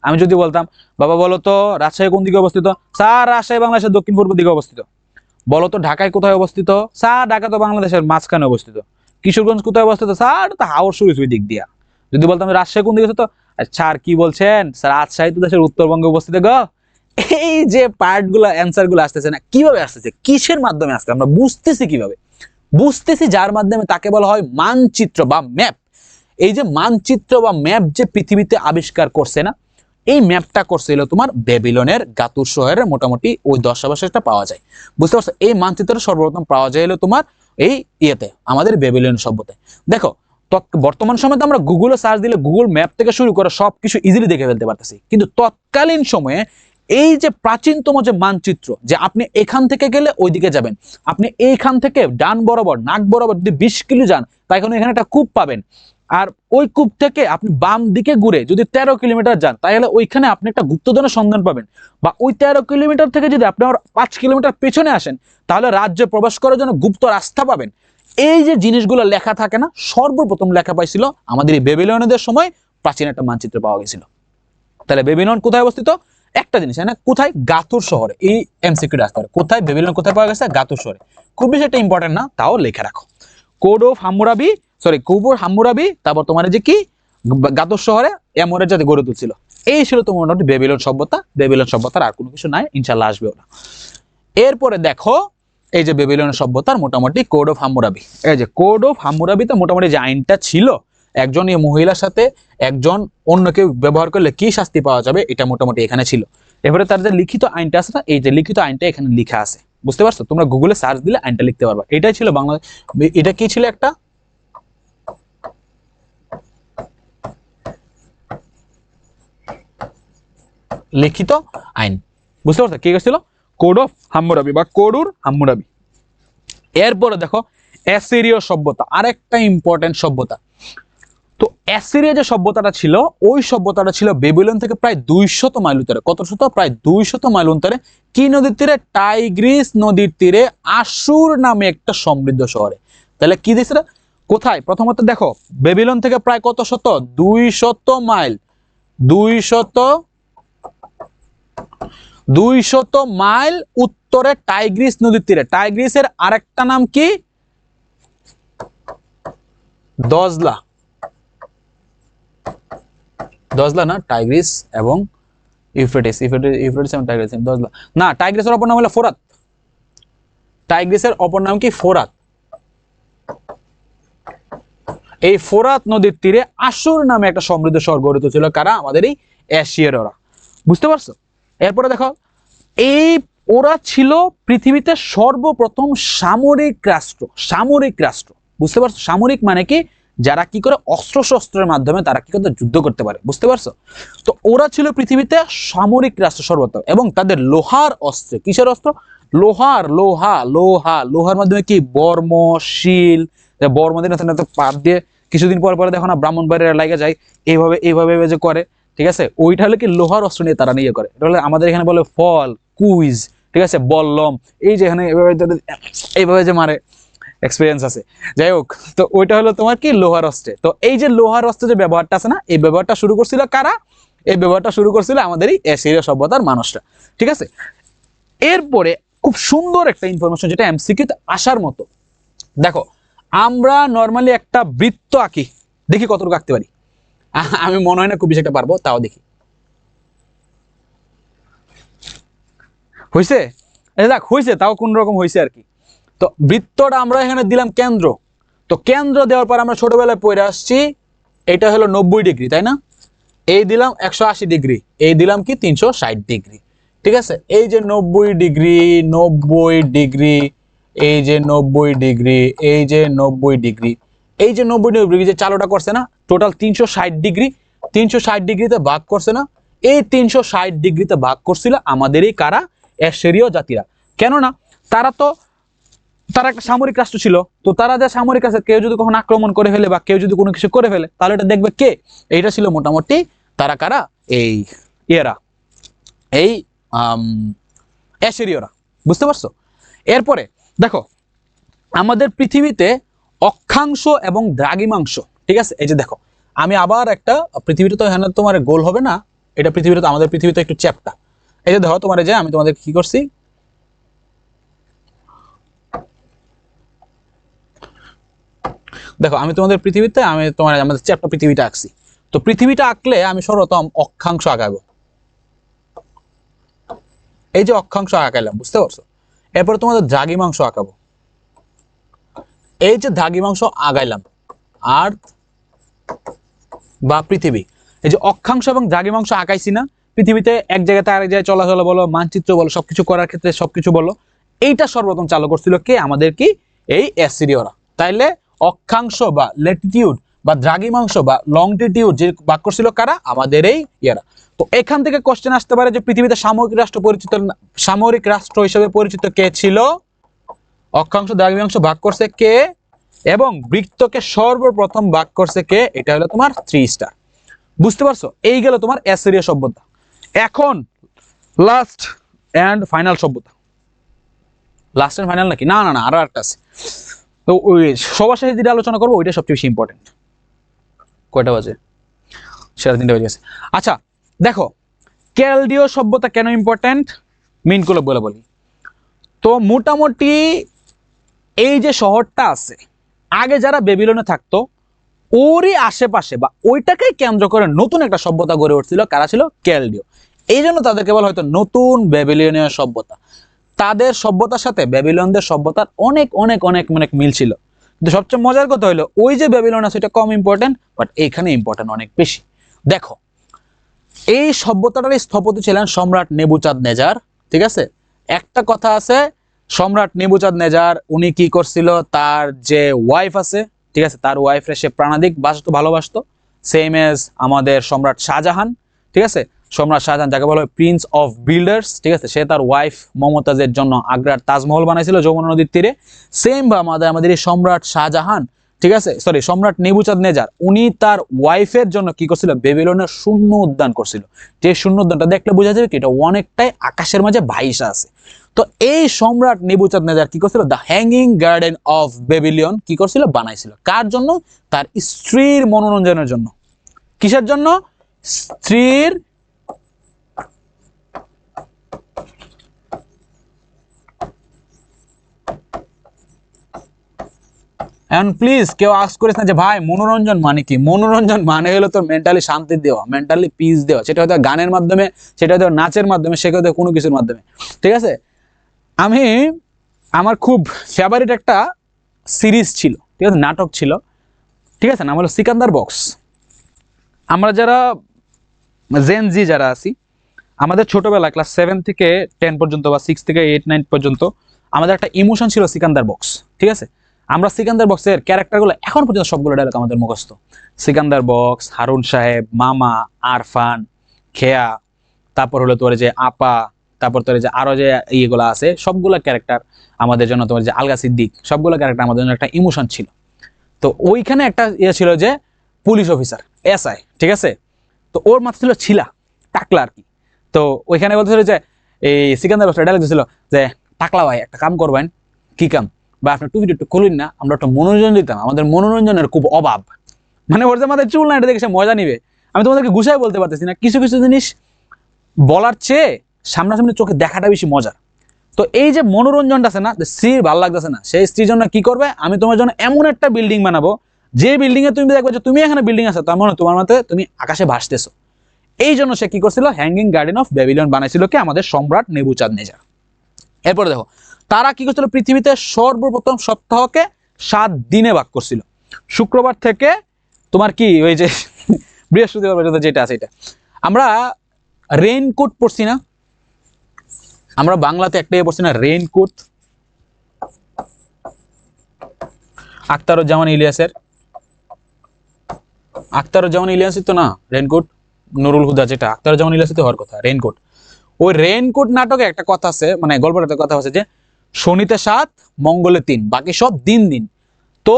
আমি যদি বলতাম বাবা বলো তো রাজশাহী কোন দিকে অবস্থিত? স্যার রাজশাহী বাংলাদেশের দক্ষিণ পূর্ব দিকে অবস্থিত। বলো তো ঢাকায় কোথায় অবস্থিত? স্যার ঢাকা তো বাংলাদেশের মাঝখানে অবস্থিত। কিশোরগঞ্জ কোথায় অবস্থিত? স্যার তো হাওর শুরু ওই দিক দিয়া। যদি বলতাম রাজশাহী কোন দিকে অবস্থিত? স্যার কি বলছেন স্যার, রাজশাহী তো দেশের উত্তরবঙ্গে অবস্থিত গো। এই যে পার্ট গুলো, অ্যান্সার গুলো আসতেছে না, কিভাবে আসতেছে? কিসের মাধ্যমে আসছে? আমরা বুঝতেছি কিভাবে? বুঝতেছি যার মাধ্যমে, তাকে বলা হয় মানচিত্র বা ম্যাপ। এই যে মানচিত্র বা ম্যাপ যে পৃথিবীতে আবিষ্কার করছে না, এই ম্যাপটা করছিল তোমার বেবিলনের গাতুর শহরের মোটামুটি ওই দশাবাসটা পাওয়া যায়। বুঝতে পারছো? এই মানচিত্রটা সর্বপ্রথম পাওয়া যায় হলো তোমার এই ইয়েতে, আমাদের বেবিলন সভ্যতায়। দেখো, বর্তমান সময়ে তো আমরা গুগলে সার্চ দিলে গুগল ম্যাপ থেকে শুরু করে সবকিছু ইজিলি দেখে ফেলতে পারতেছি, কিন্তু তৎকালীন সময়ে এই যে প্রাচীনতম যে মানচিত্র, যে আপনি এখান থেকে গেলে ওইদিকে যাবেন, আপনি এইখান থেকে ডান বরাবর নাক বরাবর যদি 20 কিলো যান, তাই এখানে একটা কূপ পাবেন। আর ওই কূপ থেকে আপনি বাম দিকে ঘুরে যদি 13 কিলোমিটার যান, তাহলে ওইখানে আপনি একটা গুপ্তধনের সন্ধান পাবেন। বা ওই 13 কিলোমিটার থেকে যদি আপনি 5 কিলোমিটার পেছনে আসেন, তাহলে রাজ্যে প্রবেশ করার জন্য গুপ্ত রাস্তা পাবেন। এই যে জিনিসগুলো লেখা থাকে না, সর্বপ্রথম লেখা পাইছিল আমাদের এই বেবিলনীয়দের সময় প্রাচীন একটা মানচিত্র পাওয়া গেছিল। তাহলে বেবিলন কোথায় অবস্থিত? একটা জিনিস, না কোথায়? গাতুর শহরে। এই এমসিকিউ আসতে পারে, কোথায় বেবিলন কোথায় পাওয়া গেছে? গাতুর শহরে। খুব বেশি একটা ইম্পর্টেন্ট না, তাও লিখে রাখো। Code of Hammurabi, sorry code Hammurabi, তারপর তোমার যে কি গাতুর শহরে এমরের যাতে গড়ে তুলছিল। এই ছিল তোমার মোটামুটি বেবিলন সভ্যতা। বেবিলন সভ্যতার আর কোনো কিছু নাই, ইনশাল্লাহ আসবেও না। এরপরে দেখো, এই যে বেবিলন সভ্যতার মোটামুটি কোড অফ হাম্মুরাবি, এই যে কোড অফ হাম্মুরাবিতে মোটামুটি যে আইনটা ছিল, একজন এই মহিলার সাথে একজন অন্য কেউ ব্যবহার করলে কি শাস্তি পাওয়া যাবে, এটা মোটামুটি এখানে ছিল। এবারে তার যে লিখিত আইনটা আছে না, এই যে লিখিত আইনটা এখানে লেখা আছে, বুঝতে পারছো? তোমরা গুগলে সার্চ দিলে আইনটা লিখতে পারবা। এটাই ছিল বাংলা, এটা কি ছিল? একটা লিখিত আইন, বুঝতে পারছো? কি ছিল? কোড অফ হাম্মুরাবি বা কোডুর হাম্মুরাবি। এরপরে দেখো অ্যাসিরীয় সভ্যতা, আরেকটা ইম্পর্টেন্ট সভ্যতা। তো অ্যাসিরিয়া যে সভ্যতাটা ছিল, ওই সভ্যতাটা ছিল বেবিলন থেকে প্রায় 200 মাইল উত্তরে। কত শত? প্রায় 200 মাইল উত্তরে। কি নদীর তীরে? টাইগ্রিস নদীর তীরে আশুর নামে একটা সমৃদ্ধ শহরে। তাহলে কি দিচ্ছে? কোথায়? প্রথমত দেখো, বেবিলন থেকে প্রায় কত শত? 200 মাইল। 200 মাইল উত্তরে টাইগ্রিস নদীর তীরে। টাইগ্রিসের আরেকটা নাম কি? দজলা। দজলা না, টাইগ্রিস এবং ইউফ্রেটিস, ইউফ্রেটিস এবং টাইগ্রিস, দজলা না। টাইগ্রিসের অপর নাম হলো ফোরাত। টাইগ্রিসের অপর নাম কি? ফোরাত। এই ফোরাত নদীর তীরে আশুর নামে একটা সমৃদ্ধ শহর গড়ে তুলেছিল কারা? আমাদের এই এশিয়াররা। বুঝতে পারছো? এরপরে দেখো, এই ওরা ছিল পৃথিবীতে সর্বপ্রথম সামরিক রাষ্ট্র। সামরিক রাষ্ট্র, বুঝতে পারছো? সামরিক মানে কি? যারা কি করে অস্ত্র শস্ত্রের মাধ্যমে তারা কি করতে যুদ্ধ করতে পারে, বুঝতে পারছো? তো ওরা ছিল পৃথিবীতে সামরিক রাষ্ট্র সর্বপ্রথম, এবং তাদের লোহার অস্ত্রে, কিসের অস্ত্র? লোহার মাধ্যমে কি? বর্ম, শিল, বর্ম দিয়ে পাত দিয়ে কিছুদিন পর পরে দেখো না ব্রাহ্মণবাড়িয়া লাগে যায়, এইভাবে যে করে, ঠিক আছে? ওইটা হলে কি লোহার অস্ত্র নিয়ে তারা নিয়ে করে। এটা হলে আমাদের এখানে বলে ফল, কুইজ, ঠিক আছে, বল্লম, এই যে এখানে এইভাবে যে মারে, এক্সপিরিয়েন্স আছে। যাই হোক, তো ওইটা হলো তোমার কি? লোহার অস্ত্রে। তো এই যে লোহার অস্ত্রে যে ব্যবহারটা আছে না, এই ব্যবহারটা শুরু করছিল কারা? এই ব্যবহারটা শুরু করছিল আমাদের এই এশিয়া সভ্যতার মানুষরা, ঠিক আছে? এরপরে খুব সুন্দর একটা ইনফরমেশন, যেটা এমসিকিউতে আসার মতো। দেখো, আমরা নর্মালি একটা বৃত্ত আঁকি, দেখি কতটুকু আঁকতে পারি। আমি মনে হয় না খুব বেশি একটা পারবো, তাও দেখি। হয়েছে? দেখ হয়েছে, তাও কোন রকম হয়েছে আর কি। তো বৃত্তটা আমরা এখানে দিলাম কেন্দ্র, তো কেন্দ্র দেওয়ার পর আমরা ছোটবেলায় পড়ে আসছি এটা হলো 90 ডিগ্রি, তাই না? এই দিলাম 180 ডিগ্রি, এই দিলাম কি 360 ডিগ্রি, ঠিক আছে? এই যে 90 ডিগ্রি, 90 ডিগ্রি, এই যে 90 ডিগ্রি, এই যে 90 ডিগ্রি, এই যে 90 ডিগ্রি যে চালুটা করছে না, টোটাল 360 ডিগ্রি, 360 ডিগ্রিতে ভাগ করছে না, এই 360 ডিগ্রিতে ভাগ করছিল আমাদের এই কারা, এশরীয় জাতিরা। কেননা তারা একটা সামরিক রাষ্ট্র ছিল, তো তারা যে সামরিক রাষ্ট্র কেউ যদি কখনো আক্রমণ করে ফেলে বা কেউ যদি কোনো কিছু করে ফেলে তাহলে এটা দেখবে কে? এইটা ছিল মোটামুটি তারা কারা, এই ইয়েরা, এই এশরীয়রা। বুঝতে পারছো? এরপরে দেখো আমাদের পৃথিবীতে অক্ষাংশ এবং দ্রাঘিমাংশ, ঠিক আছে? এই যে দেখো আমি আবার একটা, পৃথিবীতে তো এখানে তোমার গোল হবে না, এটা পৃথিবীতে তো, আমাদের পৃথিবীতে একটু চ্যাপ্টা। এই যে দেখো তোমার যে আমি তোমাদের কি করছি, দেখো আমি তোমাদের পৃথিবীতে আমি তোমার আমাদের চ্যাপ্টা পৃথিবীটা আঁকছি। তো পৃথিবীটা আঁকলে আমি সর্বপ্রথম অক্ষাংশ আঁকাবো, এই যে অক্ষাংশ আঁকাইলাম, বুঝতে পারছো? এরপরে তোমাদের দ্রাঘিমাংশ আঁকাবো, এই যে দ্রাঘিমাংশ আগাইলাম, আর বা পৃথিবী, এই যে অক্ষাংশ এবং দ্রাঘিমাংশ আঁকাইছি না, পৃথিবীতে এক জায়গাতে আরেক জায়গায় চলাচল বলো, মানচিত্র বলো, সবকিছু করার ক্ষেত্রে সবকিছু বলো, এইটা সর্বপ্রথম চালু করছিল কে? আমাদের কি এই অ্যাসিরীয়রা। তাইলে অক্ষাংশ বা ল্যাটিটিউড বা দ্রাঘিমাংশ বা লংটিটিউড যে ভাগ করছিল কারা? আমাদের এই ইয়ারা। তো এখান থেকে কোশ্চেন আসতে পারে যে পৃথিবীতে সামরিক রাষ্ট্র হিসেবে পরিচিত কে ছিল? অক্ষাংশ দ্রাঘিমাংশ ভাগ করছে কে? এবং বৃত্তকে সর্বপ্রথম ভাগ করছে কে? এটা হলো তোমার 3 স্টার। বুঝতে পারছো? এই গেল তোমার অ্যাসিরীয় সভ্যতা। এখন লাস্ট এন্ড ফাইনাল সভ্যতা। লাস্ট এন্ড ফাইনাল নাকি? না না না, আরো একটা আছে। তো ওই সবার শেষে যেটা আলোচনা করবো ওইটা সবচেয়ে বেশি ইম্পর্টেন্ট। কয়টা বাজে? 3:30 বাজে গেছে। আচ্ছা দেখো ক্যালডীয় সভ্যতা কেন ইম্পর্টেন্ট মিনগুলো বলে বলি। তো মোটামুটি এই যে শহরটা আছে, আগে যারা বেবিলনে থাকতো ওরই আশেপাশে বা ওইটাকে কেন্দ্র করে নতুন একটা সভ্যতা গড়ে উঠছিল, কারা ছিল? ক্যালডীয়। এই জন্য তাদেরকে বলা হয়তো নতুন ব্যাবিলনীয় সভ্যতা। তাদের সভ্যতার সাথে ব্যাবিলনদের সভ্যতার অনেক অনেক অনেক অনেক মিল ছিল। কিন্তু সবচেয়ে মজার কথা হলো ওই যে ব্যাবিলন আছে এটা কম ইম্পর্টেন্ট, বাট এইখানে ইম্পর্টেন্ট অনেক বেশি। দেখো এই সভ্যতাটার স্থপতি ছিলেন সম্রাট নেবুচাঁদনেজার, ঠিক আছে? একটা কথা আছে, সম্রাট নেবুচাঁদনেজার উনি কি করছিল, তার যে ওয়াইফ আছে, ঠিক আছে, তার ওয়াইফরে সে প্রাণাধিক ভালোবাসতো, সেম এজ আমাদের সম্রাট শাহজাহান, ঠিক আছে? সম্রাট শাহজাহান যাকে বলা হয় প্রিন্স অফ বিল্ডার্স, ঠিক আছে? সে তার ওয়াইফ মমতাজের জন্য আগ্রার তাজমহল বানাইছিল যমুনা নদীর তীরে। সেম বা আমাদের এই সম্রাট শাহজাহান, ঠিক আছে, সরি সম্রাট নেবুচাঁদনেজার, উনি তার ওয়াইফের জন্য কি করছিল? বেবিলনের শূন্য উদ্যান করছিল। যে শূন্য উদ্যানটা দেখলে বোঝা যাবে কি এটা অনেকটাই আকাশের মাঝে ভাইসা আছে। তো এই সম্রাট নেবুচাঁদনেজার কি করছিল? দ্য হ্যাঙ্গিং গার্ডেন অফ বেবিলিয়ন কি করছিল? বানাইছিল। কার জন্য? তার স্ত্রীর মনোরঞ্জনের জন্য। কিসের জন্য? স্ত্রীর এখন প্লিজ কেউ আস্ক করিস না যে ভাই মনোরঞ্জন মানে কি। মনোরঞ্জন মানে হলো তোর মেন্টালি শান্তি দেওয়া, মেন্টালি পিস দেওয়া। সেটা হয়তো গানের মাধ্যমে, সেটা হয়তো নাচের মাধ্যমে, সেটা হয়তো কোনো কিছুর মাধ্যমে, ঠিক আছে? আমি আমার খুব ফেভারিট একটা সিরিজ ছিল, ঠিক আছে, নাটক ছিল, ঠিক আছে, নাম হলো সিকান্দার বক্স। আমরা যারা জেন জি যারা আছি, আমাদের ছোটবেলা ক্লাস 7 থেকে 10 পর্যন্ত বা 6 থেকে 8 9 পর্যন্ত আমাদের একটা ইমোশন ছিল সিকান্দার বক্স, ঠিক আছে? আমরা সিকান্দার বক্সের ক্যারেক্টারগুলো এখন পর্যন্ত সবগুলো ডায়লগ আমাদের মুখস্থ। সিকান্দার বক্স, হারুন সাহেব, মামা, আরফান, খেয়া, তারপর হলো তোর যে আপা, তারপর তোর যে আরো যে ইয়েগুলো আছে সবগুলো ক্যারেক্টার আমাদের জন্য, তোমার যে আলগা সিদ্দিক, সবগুলো ক্যারেক্টার আমাদের জন্য একটা ইমোশন ছিল। তো ওইখানে একটা ইয়ে ছিল যে পুলিশ অফিসার এসআই, ঠিক আছে? তো ওর মাথা ছিল ছিলা, টাকলা আর কি। তো ওইখানে বলতেছিল যে এই সিকান্দার বক্স ডায়লগ দিছিল যে টাকলা ভাই একটা কাম করবেন। কি কাম? বা আপনার টুপিটা একটু খুলুন না, আমরা একটা মনোরঞ্জন দিতাম, আমাদের মনোরঞ্জনের খুব অভাব। মানে ওর যে আমাদের চুল না, এটা দেখে সে মজা নিবে। আমি তোমাদেরকে গুছাই বলতে পারতেছি না, কিছু কিছু জিনিস বলার চেয়ে সামনাসামনি চোখে দেখাটা বেশি মজার। তো এই যে মনোরঞ্জনটা আছে না, স্ত্রীর ভালো লাগতেছে না, সেই স্ত্রীর জন্য কি করবে? আমি তোমার জন্য এমন একটা বিল্ডিং বানাবো যে বিল্ডিং এ তুমি দেখবে যে তুমি এখানে বিল্ডিং আছে, তার মানে তোমার মতে তুমি আকাশে ভাসতেছো। এই জন্য সে কি করছিল? হ্যাঙ্গিং গার্ডেন অফ বেবিলন বানাইছিল কে? আমাদের সম্রাট নেবুচাঁদনেজার। এরপরে দেখো তারা কি করছিল, পৃথিবীতে সর্বপ্রথম সপ্তাহকে 7 দিনে ভাগ করছিল। শুক্রবার থেকে তোমার কি ওই যে বৃহস্পতিবার পর্যন্ত যেটা আছে এটা। আমরা রেইনকোট পড়ছি না, আমরা বাংলাতে একটাই পড়ছি না, রেইনকোট, আখতারুজ্জামান ইলিয়াসের, আখতারুজ্জামান ইলিয়াসই তো না রেইনকোট, নুরুল হুদা, যেটা আখতারুজ্জামান ইলিয়াসই তো হওয়ার কথা রেইনকোট। ওই রেইনকোট নাটকে একটা কথা আছে, মানে গল্পটাতে কথা আছে যে শনিতে 7 মঙ্গলে 3, বাকি সব দিন দিন। তো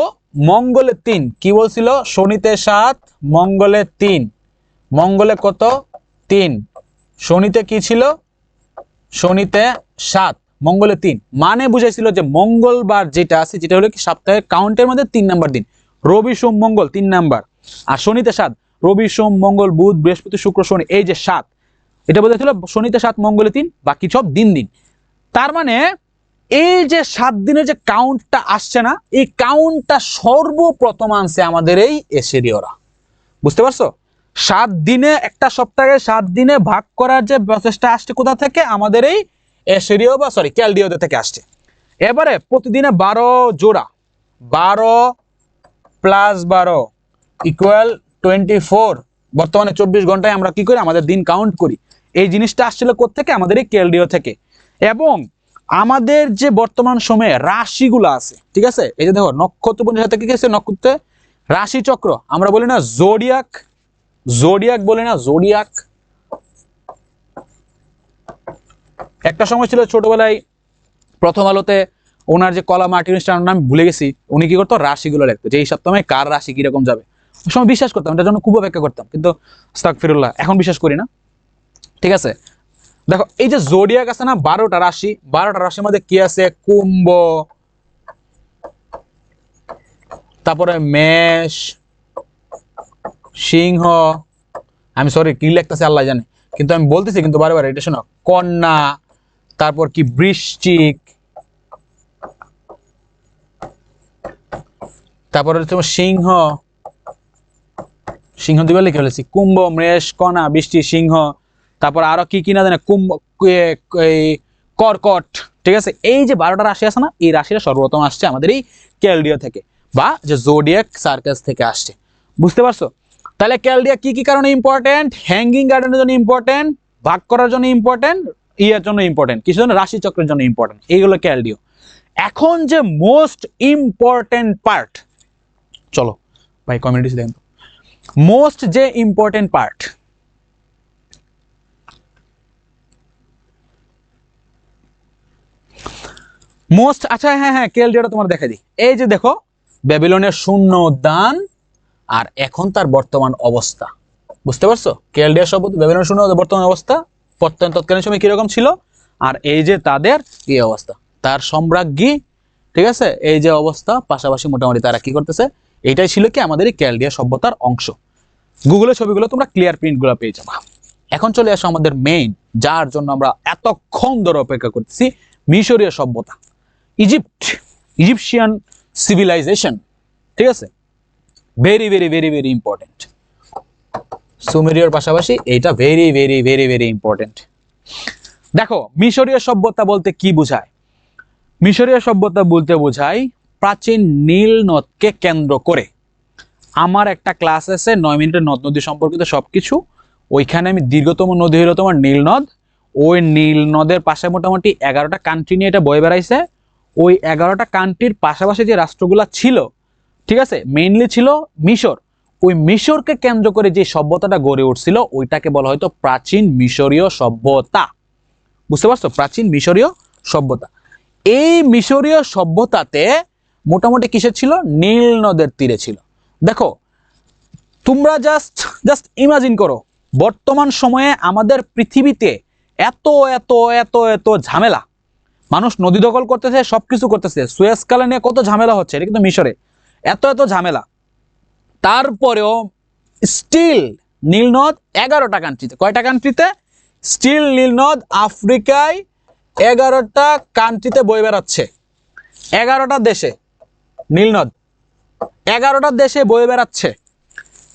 মঙ্গলে 3 কি বলছিল, শনিতে 7 মঙ্গলে 3, মঙ্গলে কত 3, শনিতে কি ছিল, শনিতে 7 মঙ্গলে 3, মানে বুঝাইছিল যে মঙ্গলবার যেটা আছে, যেটা হলো কি সপ্তাহের কাউন্টের মধ্যে 3 নাম্বার দিন, রবি সোম মঙ্গল 3 নাম্বার, আর শনিতে 7, রবি সোম মঙ্গল বুধ বৃহস্পতি শুক্র শনি, এই যে 7, এটা বোঝাচ্ছিল শনিতে 7 মঙ্গলে 3, বাকি সব দিন দিন। তার মানে এই যে 7 দিনের যে কাউন্টটা আসছে না, এই কাউন্টটা সর্বপ্রথম আনছে আমাদের এই এশিরীয়রা। বুঝতে পারছো? 7 দিনে, একটা সপ্তাহে 7 দিনে ভাগ করার যে প্রচেষ্টা আসছে কোথা থেকে, আমাদের এই এশিরীয় বা সরি ক্যালডীয়দের থেকে আসছে। এবারে প্রতিদিনে 12 জোড়া, 12 প্লাস 12 ইকুয়াল 24, বর্তমানে 24 ঘন্টায় আমরা কি করি, আমাদের দিন কাউন্ট করি। এই জিনিসটা আসছিল কোত্থেকে, আমাদের এই ক্যালডীয় থেকে। এবং আমাদের যে বর্তমান সময়ে রাশিগুলো আছে, ঠিক আছে, এই যে দেখো নক্ষত্রপুঞ্জের সাথে কি আছে, নক্ষত্রে রাশি চক্র, আমরা বলি না জোডিয়াক, জোডিয়াক বলি না, জোডিয়াক। একটা সময় ছিল ছোটবেলায় প্রথম আলোতে ওনার যে কলা মার্টিনিস্টার নাম ভুলে গেছি, উনি কি করতো, রাশিগুলো লিখতো যে এই সপ্তাহে কার রাশি কিরকম যাবে। ওই সময় বিশ্বাস করতাম, এটার জন্য খুব অপেক্ষা করতাম, কিন্তু আস্তাগফিরুল্লাহ এখন বিশ্বাস করি না। ঠিক আছে, দেখো এই যে জোডিয়াক আছে না, 12টা রাশি, 12টা রাশির মধ্যে কি আছে, কুম্ভ, তারপরে মেষ, সিংহ, আমি সরি কি লিখতেছে আল্লাহ জানে, কিন্তু আমি বলতেছি কিন্তু বারে বারে, এটা শোনো, কন্যা, তারপর কি বৃশ্চিক, তারপরে হচ্ছে সিংহ, সিংহ দিবে লিখে ফেলেছি, কুম্ভ, মেষ, কন্যা, বৃষ্টি, সিংহ, তারপর আরো কি কি না জানে, কুম্ভ, কর্কট। ঠিক আছে, এই যে 12টা রাশি আছে না, এই রাশিটা সর্বপ্রথম আসছে আমাদের এই ক্যালডিয়া থেকে, বা যে জোডিয়াক সার্কাস থেকে আসছে। বুঝতে পারছো? তাহলে ক্যালডিয়া কি কি কারণে ইম্পর্টেন্ট, হ্যাঙ্গিং গার্ডেনের জন্য ইম্পর্টেন্ট, ভাগ করার জন্য ইম্পর্টেন্ট, ইয়ার জন্য ইম্পর্টেন্ট, কিছু জন্য রাশি চক্রের জন্য ইম্পর্টেন্ট, এইগুলো ক্যালডিও। এখন যে মোস্ট ইম্পর্টেন্ট পার্ট, চলো ভাই কমেন্টে দেখেন, মোস্ট যে ইম্পর্টেন্ট পার্ট, মোস্ট, আচ্ছা হ্যাঁ হ্যাঁ ক্যালডিয়াটা তোমার দেখা দিই। এই যে দেখো ব্যাবিলনের শূন্য উদ্যান আর এখন তার বর্তমান অবস্থা। বুঝতে পারছো? ক্যালডিয়া সভ্যতা, ব্যাবিলনের শূন্য বর্তমান অবস্থা, তৎকালীন সময় কিরকম ছিল, আর এই যে তাদের কি অবস্থা, তার সম্রাজ্ঞী, ঠিক আছে, এই যে অবস্থা, পাশাপাশি মোটামুটি তারা কি করতেছে, এইটাই ছিল কি আমাদের এই ক্যালডিয়া সভ্যতার অংশ। গুগলের ছবিগুলো তোমরা ক্লিয়ার প্রিন্টগুলো পেয়ে যাবা। এখন চলে আসো আমাদের মেইন, যার জন্য আমরা এতক্ষণ ধরে অপেক্ষা করতেছি, মিশরীয় সভ্যতা, ইজিপ্ট, ইজিপশিয়ান সিভিলাইজেশন। ঠিক আছে, very very very very important. সুমেরীয়র পাশাপাশি এইটা very very very very important. দেখো মিশরীয় সভ্যতা বলতে কি বোঝায়, মিশরীয় সভ্যতা বলতে বোঝায় প্রাচীন নীল নদকে কেন্দ্র করে। আমার একটা ক্লাস আছে 9 মিনিটের নদ নদী সম্পর্কিত সবকিছু, ওইখানে আমি দীর্ঘতম নদী হলো তোমার নীল নদ। ওই নীল নদের পাশে মোটামুটি 11টা কান্ট্রি নিয়ে এটা বয়ে বেড়াইছে। ওই 11টা কান্ট্রির পাশাপাশি যে রাষ্ট্রগুলা ছিল, ঠিক আছে, মেইনলি ছিল মিশর। ওই মিশরকে কেন্দ্র করে যে সভ্যতাটা গড়ে উঠছিল, ওইটাকে বলা হয়তো প্রাচীন মিশরীয় সভ্যতা। বুঝতে পারছো? প্রাচীন মিশরীয় সভ্যতা। এই মিশরীয় সভ্যতাতে মোটামুটি কিসের ছিল, নীল নদের তীরে ছিল। দেখো তোমরা জাস্ট জাস্ট ইমাজিন করো, বর্তমান সময়ে আমাদের পৃথিবীতে এত এত এত এত ঝামেলা, মানুষ নদী দখল করতেছে, সবকিছু করতেছে, সুয়েজ কানাল নিয়ে কত ঝামেলা হচ্ছে, এটা কিন্তু মিশরে এত এত ঝামেলা, তারপরেও স্টিল নীলনদ 11টা কান্ট্রিতে, কয়টা কান্ট্রিতে, স্টিল নীলনদ আফ্রিকায় 11টা কান্ট্রিতে বয়ে বেড়াচ্ছে, 11টা দেশে নীলনদ 11টা দেশে বয়ে বেড়াচ্ছে।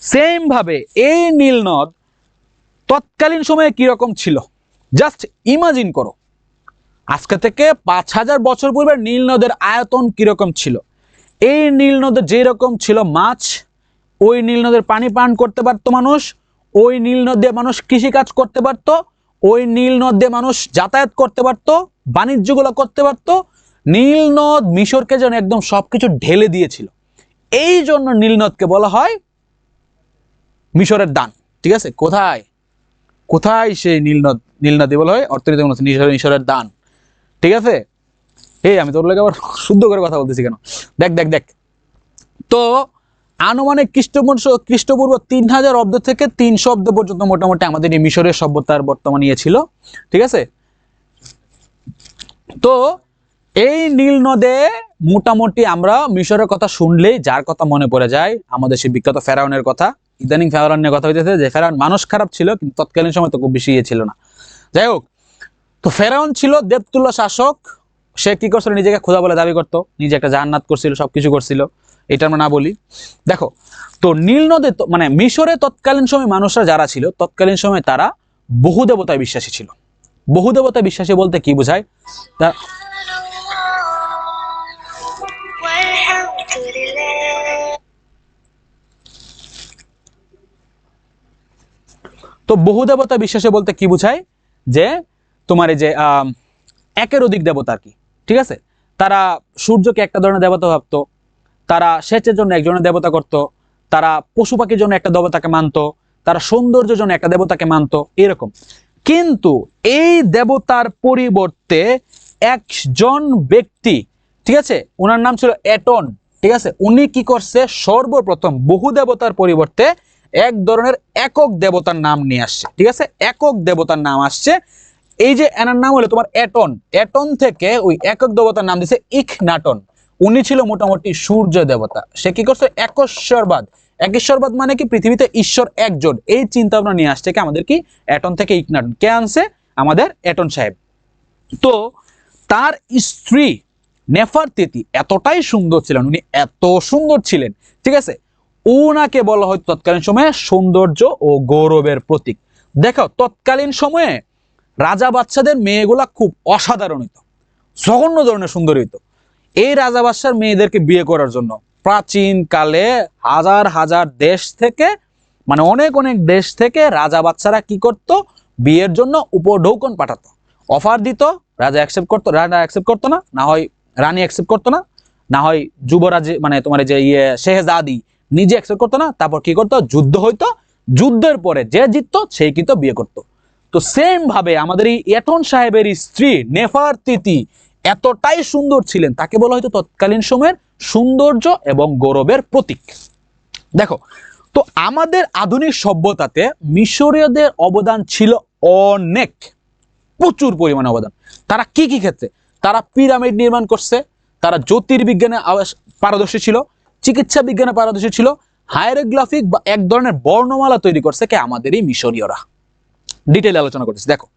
সেম ভাবে এই নীলনদ তৎকালীন সময়ে কিরকম ছিল, জাস্ট ইমাজিন করো। আজকে থেকে 5000 বছর পূর্বে নীল নদের আয়তন কিরকম ছিল? এই নীল নদে যেরকম ছিল মাছ, ওই নীল নদের পানি পান করতে পারতো মানুষ, ওই নীল নদে মানুষ কৃষিকাজ করতে পারতো, ওই নীল নদে মানুষ যাতায়াত করতে পারতো, বাণিজ্যগুলো করতে পারতো। নীল নদ মিশরকে যেন একদম সবকিছু ঢেলে দিয়েছিল। এই জন্য নীল নদকে বলা হয় মিশরের দান। ঠিক আছে, কোথায় কোথায় সেই নীল নদ, নীল নদী বলা হয় অর্থনীতি মিশরের দান। ঠিক আছে, এই আমি তোর লাগে আবার শুদ্ধ করে কথা বলতেছি কেন? দেখ দেখ দেখ, তো আনুমানিক খ্রিস্টপূর্ব 3000 অব্দ থেকে 300 অব্দ পর্যন্ত মোটামুটি আমাদের এই মিশরের সভ্যতার বর্তমান ইয়ে ছিল। ঠিক আছে, তো এই নীল নদে মোটামুটি আমরা মিশরের কথা শুনলেই যার কথা মনে পড়ে যায় আমাদের সেই বিখ্যাত ফেরাউনের কথা। ইদানিং ফেরাউন নিয়ে কথা হইতেছে যে ফেরাউন মানুষ খারাপ ছিল, কিন্তু তৎকালীন সময় তো খুব বেশি ইয়ে ছিল না। যাই হোক, তো ফেরাউন ছিল দেবতুল্য শাসক। সে কি করছিল? নিজেকে খোদা বলে দাবি করতো, নিজে একটা জান্নাত করছিল, সবকিছু করছিল। এটা আমরা না বলি। দেখো, তো নীল নদে মানে মিশরে তৎকালীন সময় মানুষরা যারা ছিল, তৎকালীন সময় তারা বহু দেবতায় বিশ্বাসী ছিল। বহু দেবতায় বিশ্বাসী বলতে কি বোঝায়? তো বহু দেবতা বিশ্বাসে বলতে কি বোঝায়? যে তোমার এই যে একের অধিক দেবতা আর কি। ঠিক আছে, তারা সূর্যকে একটা ধরনের দেবতা ভাবতো, তারা সেচের জন্য একজনের দেবতা করত, তারা পশু পাখির জন্য একটা দেবতাকে মানতো, তারা সৌন্দর্যের জন্য একটা দেবতাকে মানতো, এরকম। কিন্তু এই দেবতার পরিবর্তে একজন ব্যক্তি, ঠিক আছে, ওনার নাম ছিল এটন। ঠিক আছে, উনি কি করছে? সর্বপ্রথম বহু দেবতার পরিবর্তে এক ধরনের একক দেবতার নাম নিয়ে আসছে। ঠিক আছে, একক দেবতার নাম আসছে। এই যে এনার নাম হলো তোমার এটন। এটন থেকে ওই একক দেবতার নাম দিছে ইখনাটন। উনি ছিল মোটামুটি সূর্য দেবতা। সে কি করছে? একশ্বরবাদ। একশ্বরবাদ মানে কি? পৃথিবীতে ঈশ্বর একজন, এই চিন্তা ভাবনা নিয়ে আসছে কি আমাদের কি এটন থেকে ইখনাটন। কে আনছে? আমাদের এটন সাহেব। তো তার স্ত্রী নেফারতিতি এতটাই সুন্দর ছিলেন, উনি এত সুন্দর ছিলেন, ঠিক আছে, ওনাকে বলা হয় তৎকালীন সময়ে সৌন্দর্য ও গৌরবের প্রতীক। দেখো, তৎকালীন সময়ে রাজা বাচ্চাদের মেয়েগুলা খুব অসাধারণ হইতো, জঘন্য ধরনের সুন্দর হইতো। এই রাজা বাদশার মেয়েদেরকে বিয়ে করার জন্য প্রাচীন কালে হাজার হাজার দেশ থেকে, মানে অনেক অনেক দেশ থেকে রাজা বাচ্চারা কি করত? বিয়ের জন্য উপঢৌকন পাঠাতো, অফার দিত। রাজা অ্যাকসেপ্ট করতো, রাজা অ্যাকসেপ্ট করতো না, না হয় রানী অ্যাকসেপ্ট করতো না, না হয় যুবরাজ মানে তোমার যে শেহজাদি নিজে অ্যাকসেপ্ট করতো না। তারপর কি করতো? যুদ্ধ হইতো, যুদ্ধের পরে যে জিততো সেই কিন্তু বিয়ে করতো। তো সেম ভাবে আমাদের এই এটন সাহেবের স্ত্রী নেফারতিতি এতটাই সুন্দর ছিলেন, তাকে বলা হয়তো তৎকালীন সময়ের সৌন্দর্য এবং গৌরবের প্রতীক। দেখো, তো আমাদের আধুনিক সভ্যতাতে মিশরীয়দের অবদান ছিল অনেক, প্রচুর পরিমাণে অবদান। তারা কি কি ক্ষেত্রে? তারা পিরামিড নির্মাণ করছে, তারা জ্যোতির্বিজ্ঞানে পারদর্শী ছিল, চিকিৎসা বিজ্ঞানে পারদর্শী ছিল, হায়ারোগ্রাফিক বা এক ধরনের বর্ণমালা তৈরি করছে কে? আমাদের এই মিশরীয়রা। ডিটেইলে আলোচনা করতেছি। দেখো,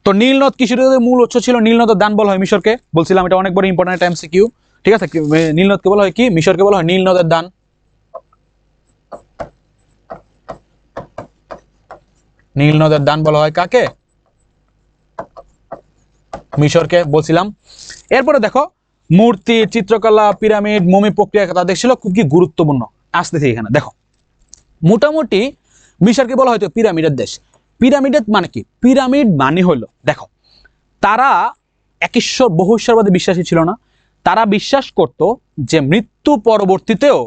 তো নীলনদ কিশোরীদের মূল উৎস ছিল, নীলনদের দান বলা হয় মিশরকে। বলছিলাম এটা অনেক বড় ইম্পর্টেন্ট এমসিকিউ। ঠিক আছে, নীলনদকে বলা হয় কি? মিশরকে বলা হয় নীলনদের দান। নীলনদের দান বলা হয় কাকে? মিশরকে বলছিলাম। এরপরে দেখো, মূর্তি, চিত্রকলা, পিরামিড, মমি প্রক্রিয়া তাদের ছিল খুব কি গুরুত্বপূর্ণ। আসতেছি এখানে। দেখো, মোটামুটি মিশরকে বলা হয়তো পিরামিডের দেশ। পিরামিডের মানে কি? পিরামিড মানে হলো, দেখো, তারা এক ঈশ্বর, বহু ঈশ্বরবাদী বিশ্বাসী ছিল না। তারা বিশ্বাস করত যে মৃত্যু পরবর্তীতেও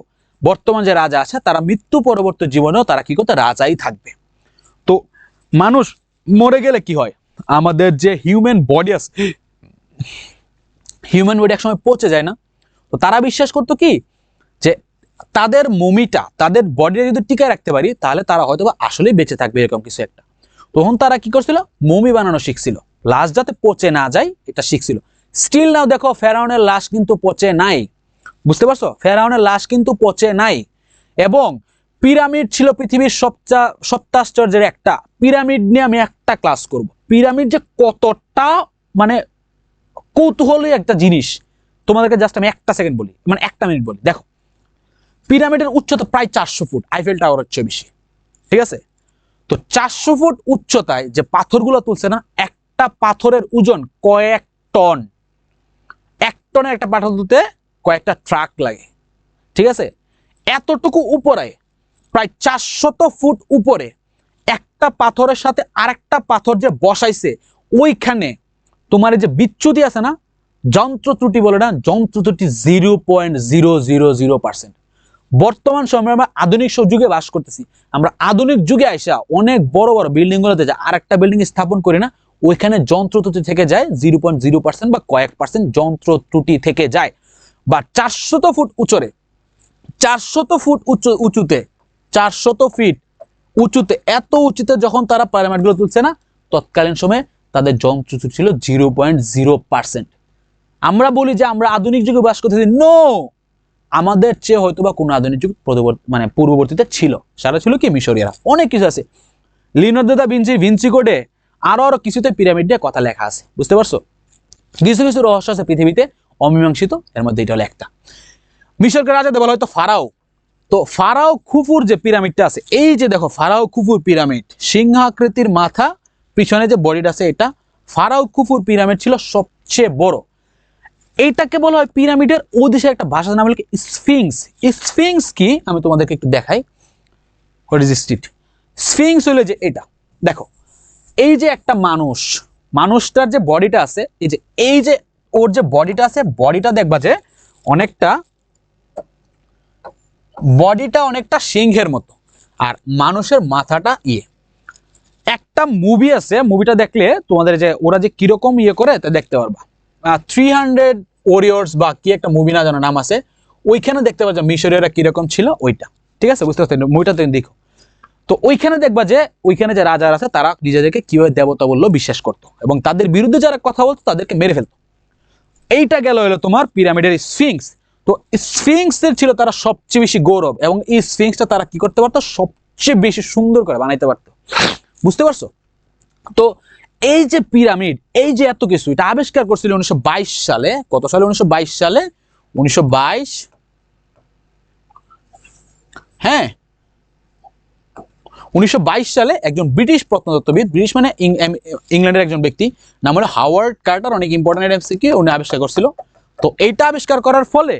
বর্তমান যে রাজা আছে তারা মৃত্যু পরবর্তী জীবনেও তারা কি করতে? রাজাই থাকবে। তো মানুষ মরে গেলে কি হয়? আমাদের যে হিউম্যান বডি আছে, হিউম্যান বডি একসময় পচে যায় না? তো তারা বিশ্বাস করতো কি? যে তাদের মমিটা, তাদের বডিটা যদি টিকায় রাখতে পারি তাহলে তারা হয়তো আসলেই বেঁচে থাকবে, এরকম কিছু একটা। তখন তারা কি করছিল? মমি বানানো শিখছিল, লাশ যাতে পচে না যায় এটা শিখছিল। স্টিল নাও দেখো, ফেরাউনের লাশ কিন্তু পচে নাই। বুঝতে পারছো? ফেরাউনের লাশ কিন্তু পচে নাই। এবং পিরামিড ছিল পৃথিবীর সপ্তাশ্চর্যের একটা। পিরামিড নিয়ে আমি একটা ক্লাস করব। পিরামিড যে কতটা মানে কৌতূহলী একটা জিনিস, তোমাদেরকে জাস্ট আমি একটা সেকেন্ড বলি, মানে একটা মিনিট বলি। দেখো, পিরামিডের উচ্চতা প্রায় 400 ফুট, আইফেল টাওয়ারের চেয়ে বেশি। ঠিক আছে, তো 400 ফুট উচ্চতায় যে পাথরগুলো তুলছে না, একটা পাথরের ওজন কয়েক টন, 1 টনের একটা পাথর তুলতে কয়েকটা ট্রাক লাগে, ঠিক আছে? এতটুকু উপরে, প্রায় 400 ফুট উপরে একটা পাথরের সাথে আরেকটা পাথর যে বসাইছে, ওইখানে তোমার এই যে বিচ্যুতি আছে না, যন্ত্র ত্রুটি বলে না, যন্ত্র ত্রুটি 0.000%। বর্তমান সময়ে আমরা আধুনিক যুগে বাস করতেছি, আমরা আধুনিক যুগে আইসা অনেক বড় বড় বিল্ডিং গুলোতে যা আরেকটা বিল্ডিং স্থাপন করি না, ওইখানে যন্ত্র ত্রুটি থেকে যায় 0.0% বা কয়েক পার্সেন্ট যন্ত্র ত্রুটি থেকে যায়। বা 400 ফুট উঁচুতে, 400 ফুট উঁচুতে, 400 ফিট উঁচুতে, এত উঁচুতে যখন তারা পিরামিডগুলো তুলছে না, তৎকালীন সময়ে তাদের যন্ত্র ত্রুটি ছিল 0.0%। আমরা বলি যে আমরা আধুনিক যুগে বাস করতেছি, নো, আমাদের চেয়ে হয়তোবা কোনো আধুনিক যুগ মানে পূর্ববর্তীতে ছিল। সারা ছিল কি মিশরীয়রা, অনেক কিছু আছে। লিওনার্দো দা ভিঞ্চি কোডে আরো কিছুতে পিরামিড দিয়ে কথা লেখা আছে, বুঝতে পারছো? কিছু কিছু রহস্য আছে পৃথিবীতে অমীমাংসিত, এর মধ্যে এটা হলো একটা। মিশরকে রাজাদের বলা হয়তো ফারাও। তো ফারাও খুফুর যে পিরামিডটা আছে, এই যে দেখো ফারাও খুফুর পিরামিড, সিংহাকৃতির মাথা, পিছনে যে বডিটা আছে, এটা ফারাও খুফুর পিরামিড ছিল সবচেয়ে বড়। এইটাকে বলা হয় পিরামিডের ওদেশের একটা ভাষার নাম হলো স্ফিংস। স্ফিংস কি আমি তোমাদেরকে একটু দেখাই। What is it? স্ফিংস হলো যে এটা দেখো, এই যে একটা মানুষ, মানুষটার যে বডিটা আছে, এই যে ওর যে বডিটা আছে, বডিটা দেখবা যে অনেকটা সিংহের মতো, আর মানুষের মাথাটা একটা মুভি আছে, মুভিটা দেখলে তোমাদের যে ওরা যে কিরকম করে তা দেখতে পারবা। 300 ওয়ারিয়র্স বা কি একটা মুভি না জানো নাম আছে, ওইখানে দেখতে পারবা মিশরীয়রা কিরকম ছিল ওইটা, ঠিক আছে? বুঝতে পারছো মুভিটা? তুমি দেখো, তো ওইখানে দেখবা যে ওইখানে যে রাজারা আছে তারা নিজেদেরকে কিভাবে দেবতা বললো বিশ্বাস করতো, এবং তাদের বিরুদ্ধে যারা কথা বলতো তাদেরকে মেরে ফেলতো। এইটা গেল হলো তোমার পিরামিডের স্ফিংস। তো স্ফিংসের ছিল তারা সবচেয়ে বেশি গৌরব, এবং এই স্ফিংসটা তারা কি করতে পারতো, সবচেয়ে বেশি সুন্দর করে বানাইতে পারতো, বুঝতে পারছো? তো এই যে পিরামিড, এই যে এত কিছু, এটা আবিষ্কার করছিল 1922 সালে। কত সালে? 1922 সালে। 1922, হ্যাঁ, 1922 সালে একজন ব্রিটিশ প্রত্নতত্ত্ববিদ, ব্রিটিশ মানে ইংল্যান্ডের একজন ব্যক্তি, নাম হলো হাওয়ার্ড কার্টার, অনেক ইম্পর্টেন্ট এমসিকিউ, উনি আবিষ্কার করছিল। তো এইটা আবিষ্কার করার ফলে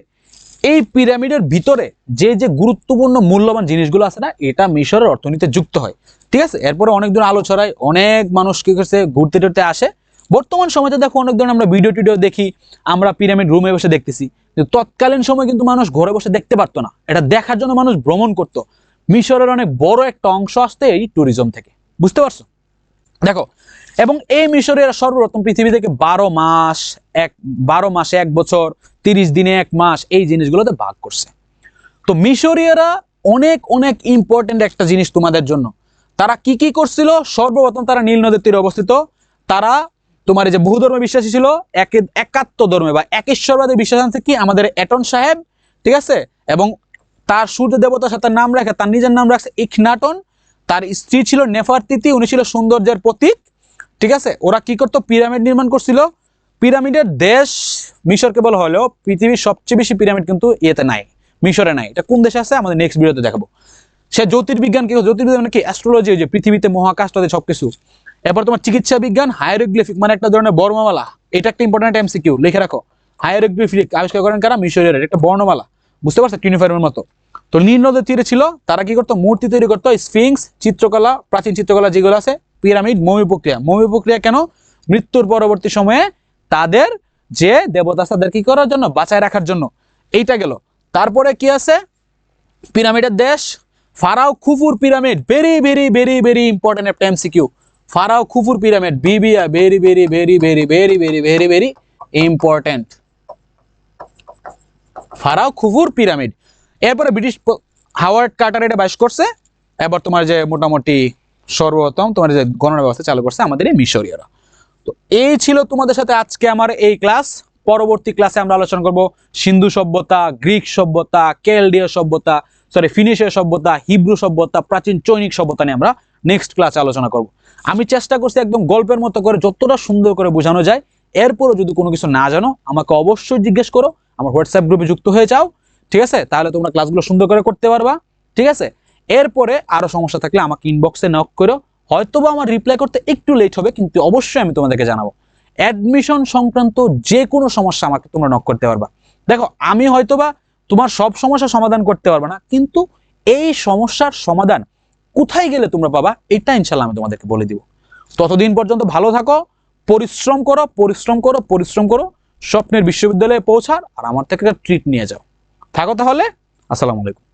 এই পিরামিডের ভিতরে যে যে গুরুত্বপূর্ণ মূল্যবান জিনিসগুলো আছে না, এটা মিশরের অর্থনীতিতে যুক্ত হয়, ঠিক আছে? এরপরে অনেক দূর আলো ছড়ায়, অনেক মানুষ কি করছে, ঘুরতে টুরতে আসে। বর্তমান সময়তে দেখো অনেক ধরনের আমরা ভিডিও টিডিও দেখি, আমরা পিরামিড রুমে বসে দেখতেছি, কিন্তু তৎকালীন সময় কিন্তু মানুষ ঘরে বসে দেখতে পারতো না, এটা দেখার জন্য মানুষ ভ্রমণ করতো। মিশরের অনেক বড় একটা অংশ আসতে এই ট্যুরিজম থেকে, বুঝতে পারছো? দেখো, এবং এই মিশরীয়রা সর্বপ্রথম পৃথিবী থেকে 12 মাসে 1 বছর, 30 দিনে 1 মাস, এই জিনিসগুলোতে ভাগ করছে। তো মিশরীয়রা অনেক অনেক ইম্পর্টেন্ট একটা জিনিস তোমাদের জন্য, তারা কি কি করছিল? সর্বপ্রথম তারা নীল নদীর তীরে অবস্থিত, তারা তোমার এই যে বহুধর্মে বিশ্বাসী ছিল, একাত্ম ধর্মে বা একেশ্বরবাদে বিশ্বাস আছে কি আমাদের এটন সাহেব, ঠিক আছে? এবং তার সূর্য দেবতার সাথে নাম রাখে, তার নিজের নাম রাখছে ইখনাটন। তার স্ত্রী ছিল নেফারতিতি, উনি ছিল সৌন্দর্যের প্রতীক, ঠিক আছে? ওরা কি করতো? পিরামিড নির্মাণ করছিল। পিরামিডের দেশ মিশরকে বলা হলো পৃথিবীর সবচেয়ে বেশি পিরামিড কিন্তু ইয়েতে নাই, মিশরে নাই। এটা কোন দেশে আছে আমাদের নেক্সট ভিডিওতে দেখাবো। সে জ্যোতির্বিজ্ঞান কি, জ্যোতির্বিজ্ঞান মানে কি, অ্যাস্ট্রোলজি, যে পৃথিবীতে মহাকাশটাতে সবকিছু। এরপর তোমার চিকিৎসা বিজ্ঞান, হায়ারোগ্লিফিক মানে একটা ধরনের বর্ণমালা, এটা একটা ইম্পর্টেন্ট এমসিকিউ, লিখে রাখো। হায়ারোগ্লিফিক আবিষ্কার করেন কারা? মিশরীয়রা, একটা বর্ণমালা, বুঝতে পারছো? ইউনিফর্মের মতো। তো নীল নদের তীরে ছিল, তারা কি করতো? মূর্তি তৈরি করতো, স্ফিংস, চিত্রকলা, প্রাচীন চিত্রকলা যেগুলো আছে, পিরামিড, মমি প্রক্রিয়া কেন? মৃত্যুর পরবর্তী সময়ে তাদের যে দেবতা তাদের কি করার জন্য? বাঁচায় রাখার জন্য। এইটা গেল। তারপরে কি আছে? পিরামিডের দেশ ফারাও খুফুর pyramid, very very very very important একটা এমসিকিউ। ফারাও খুফুর পিরামিড, বিবিয়া, very very very very very very very very important. Pharaoh খুফুর পিরামিড। এরপরে ব্রিটিশ হাওয়ার্ড কার্টার এটা বাইশ করছে। এবার তোমার যে মোটামুটি সর্বপ্রথম তোমার যে গণনা ব্যবস্থা চালু করছে আমাদের এই মিশরীয়রা। তো এই ছিল তোমাদের সাথে আজকে আমার এই ক্লাস। পরবর্তী ক্লাসে আমরা আলোচনা করব সিন্ধু সভ্যতা, গ্রিক সভ্যতা, কেলডীয় সভ্যতা, ফিনিশীয় সভ্যতা, হিব্রু সভ্যতা, প্রাচীন চৈনিক সভ্যতা নিয়ে আমরা নেক্সট ক্লাসে আলোচনা করব। আমি চেষ্টা করছি একদম গল্পের মতো করে যতটা সুন্দর করে বোঝানো যায়। এরপরও যদি কোনো কিছু না জানো আমাকে অবশ্যই জিজ্ঞেস করো, আমার হোয়াটসঅ্যাপ গ্রুপে যুক্ত হয়ে যাও, ঠিক আছে? তাহলে তোমরা ক্লাসগুলো সুন্দর করে করতে পারবা, ঠিক আছে? এরপরে আরো সমস্যা থাকলে আমাকে ইনবক্সে নক করো, হয়তোবা আমার রিপ্লাই করতে একটু লেট হবে, কিন্তু অবশ্যই আমি তোমাদেরকে জানাবো। অ্যাডমিশন সংক্রান্ত যে কোনো সমস্যা আমাকে তোমরা নক করতে পারবা। দেখো আমি হয়তোবা তোমার সব সমস্যা সমাধান করতে পারবো না, কিন্তু এই সমস্যার সমাধান কোথায় গেলে তোমরা পাবা এটা ইনশাল্লাহ আমি তোমাদেরকে বলে দিব। ততদিন পর্যন্ত ভালো থাকো, পরিশ্রম করো পরিশ্রম করো পরিশ্রম করো, স্বপ্নের বিশ্ববিদ্যালয়ে পৌঁছার আর আমার থেকে একটা ট্রিট নিয়ে যাও। থাকো তাহলে, আসসালামু আলাইকুম।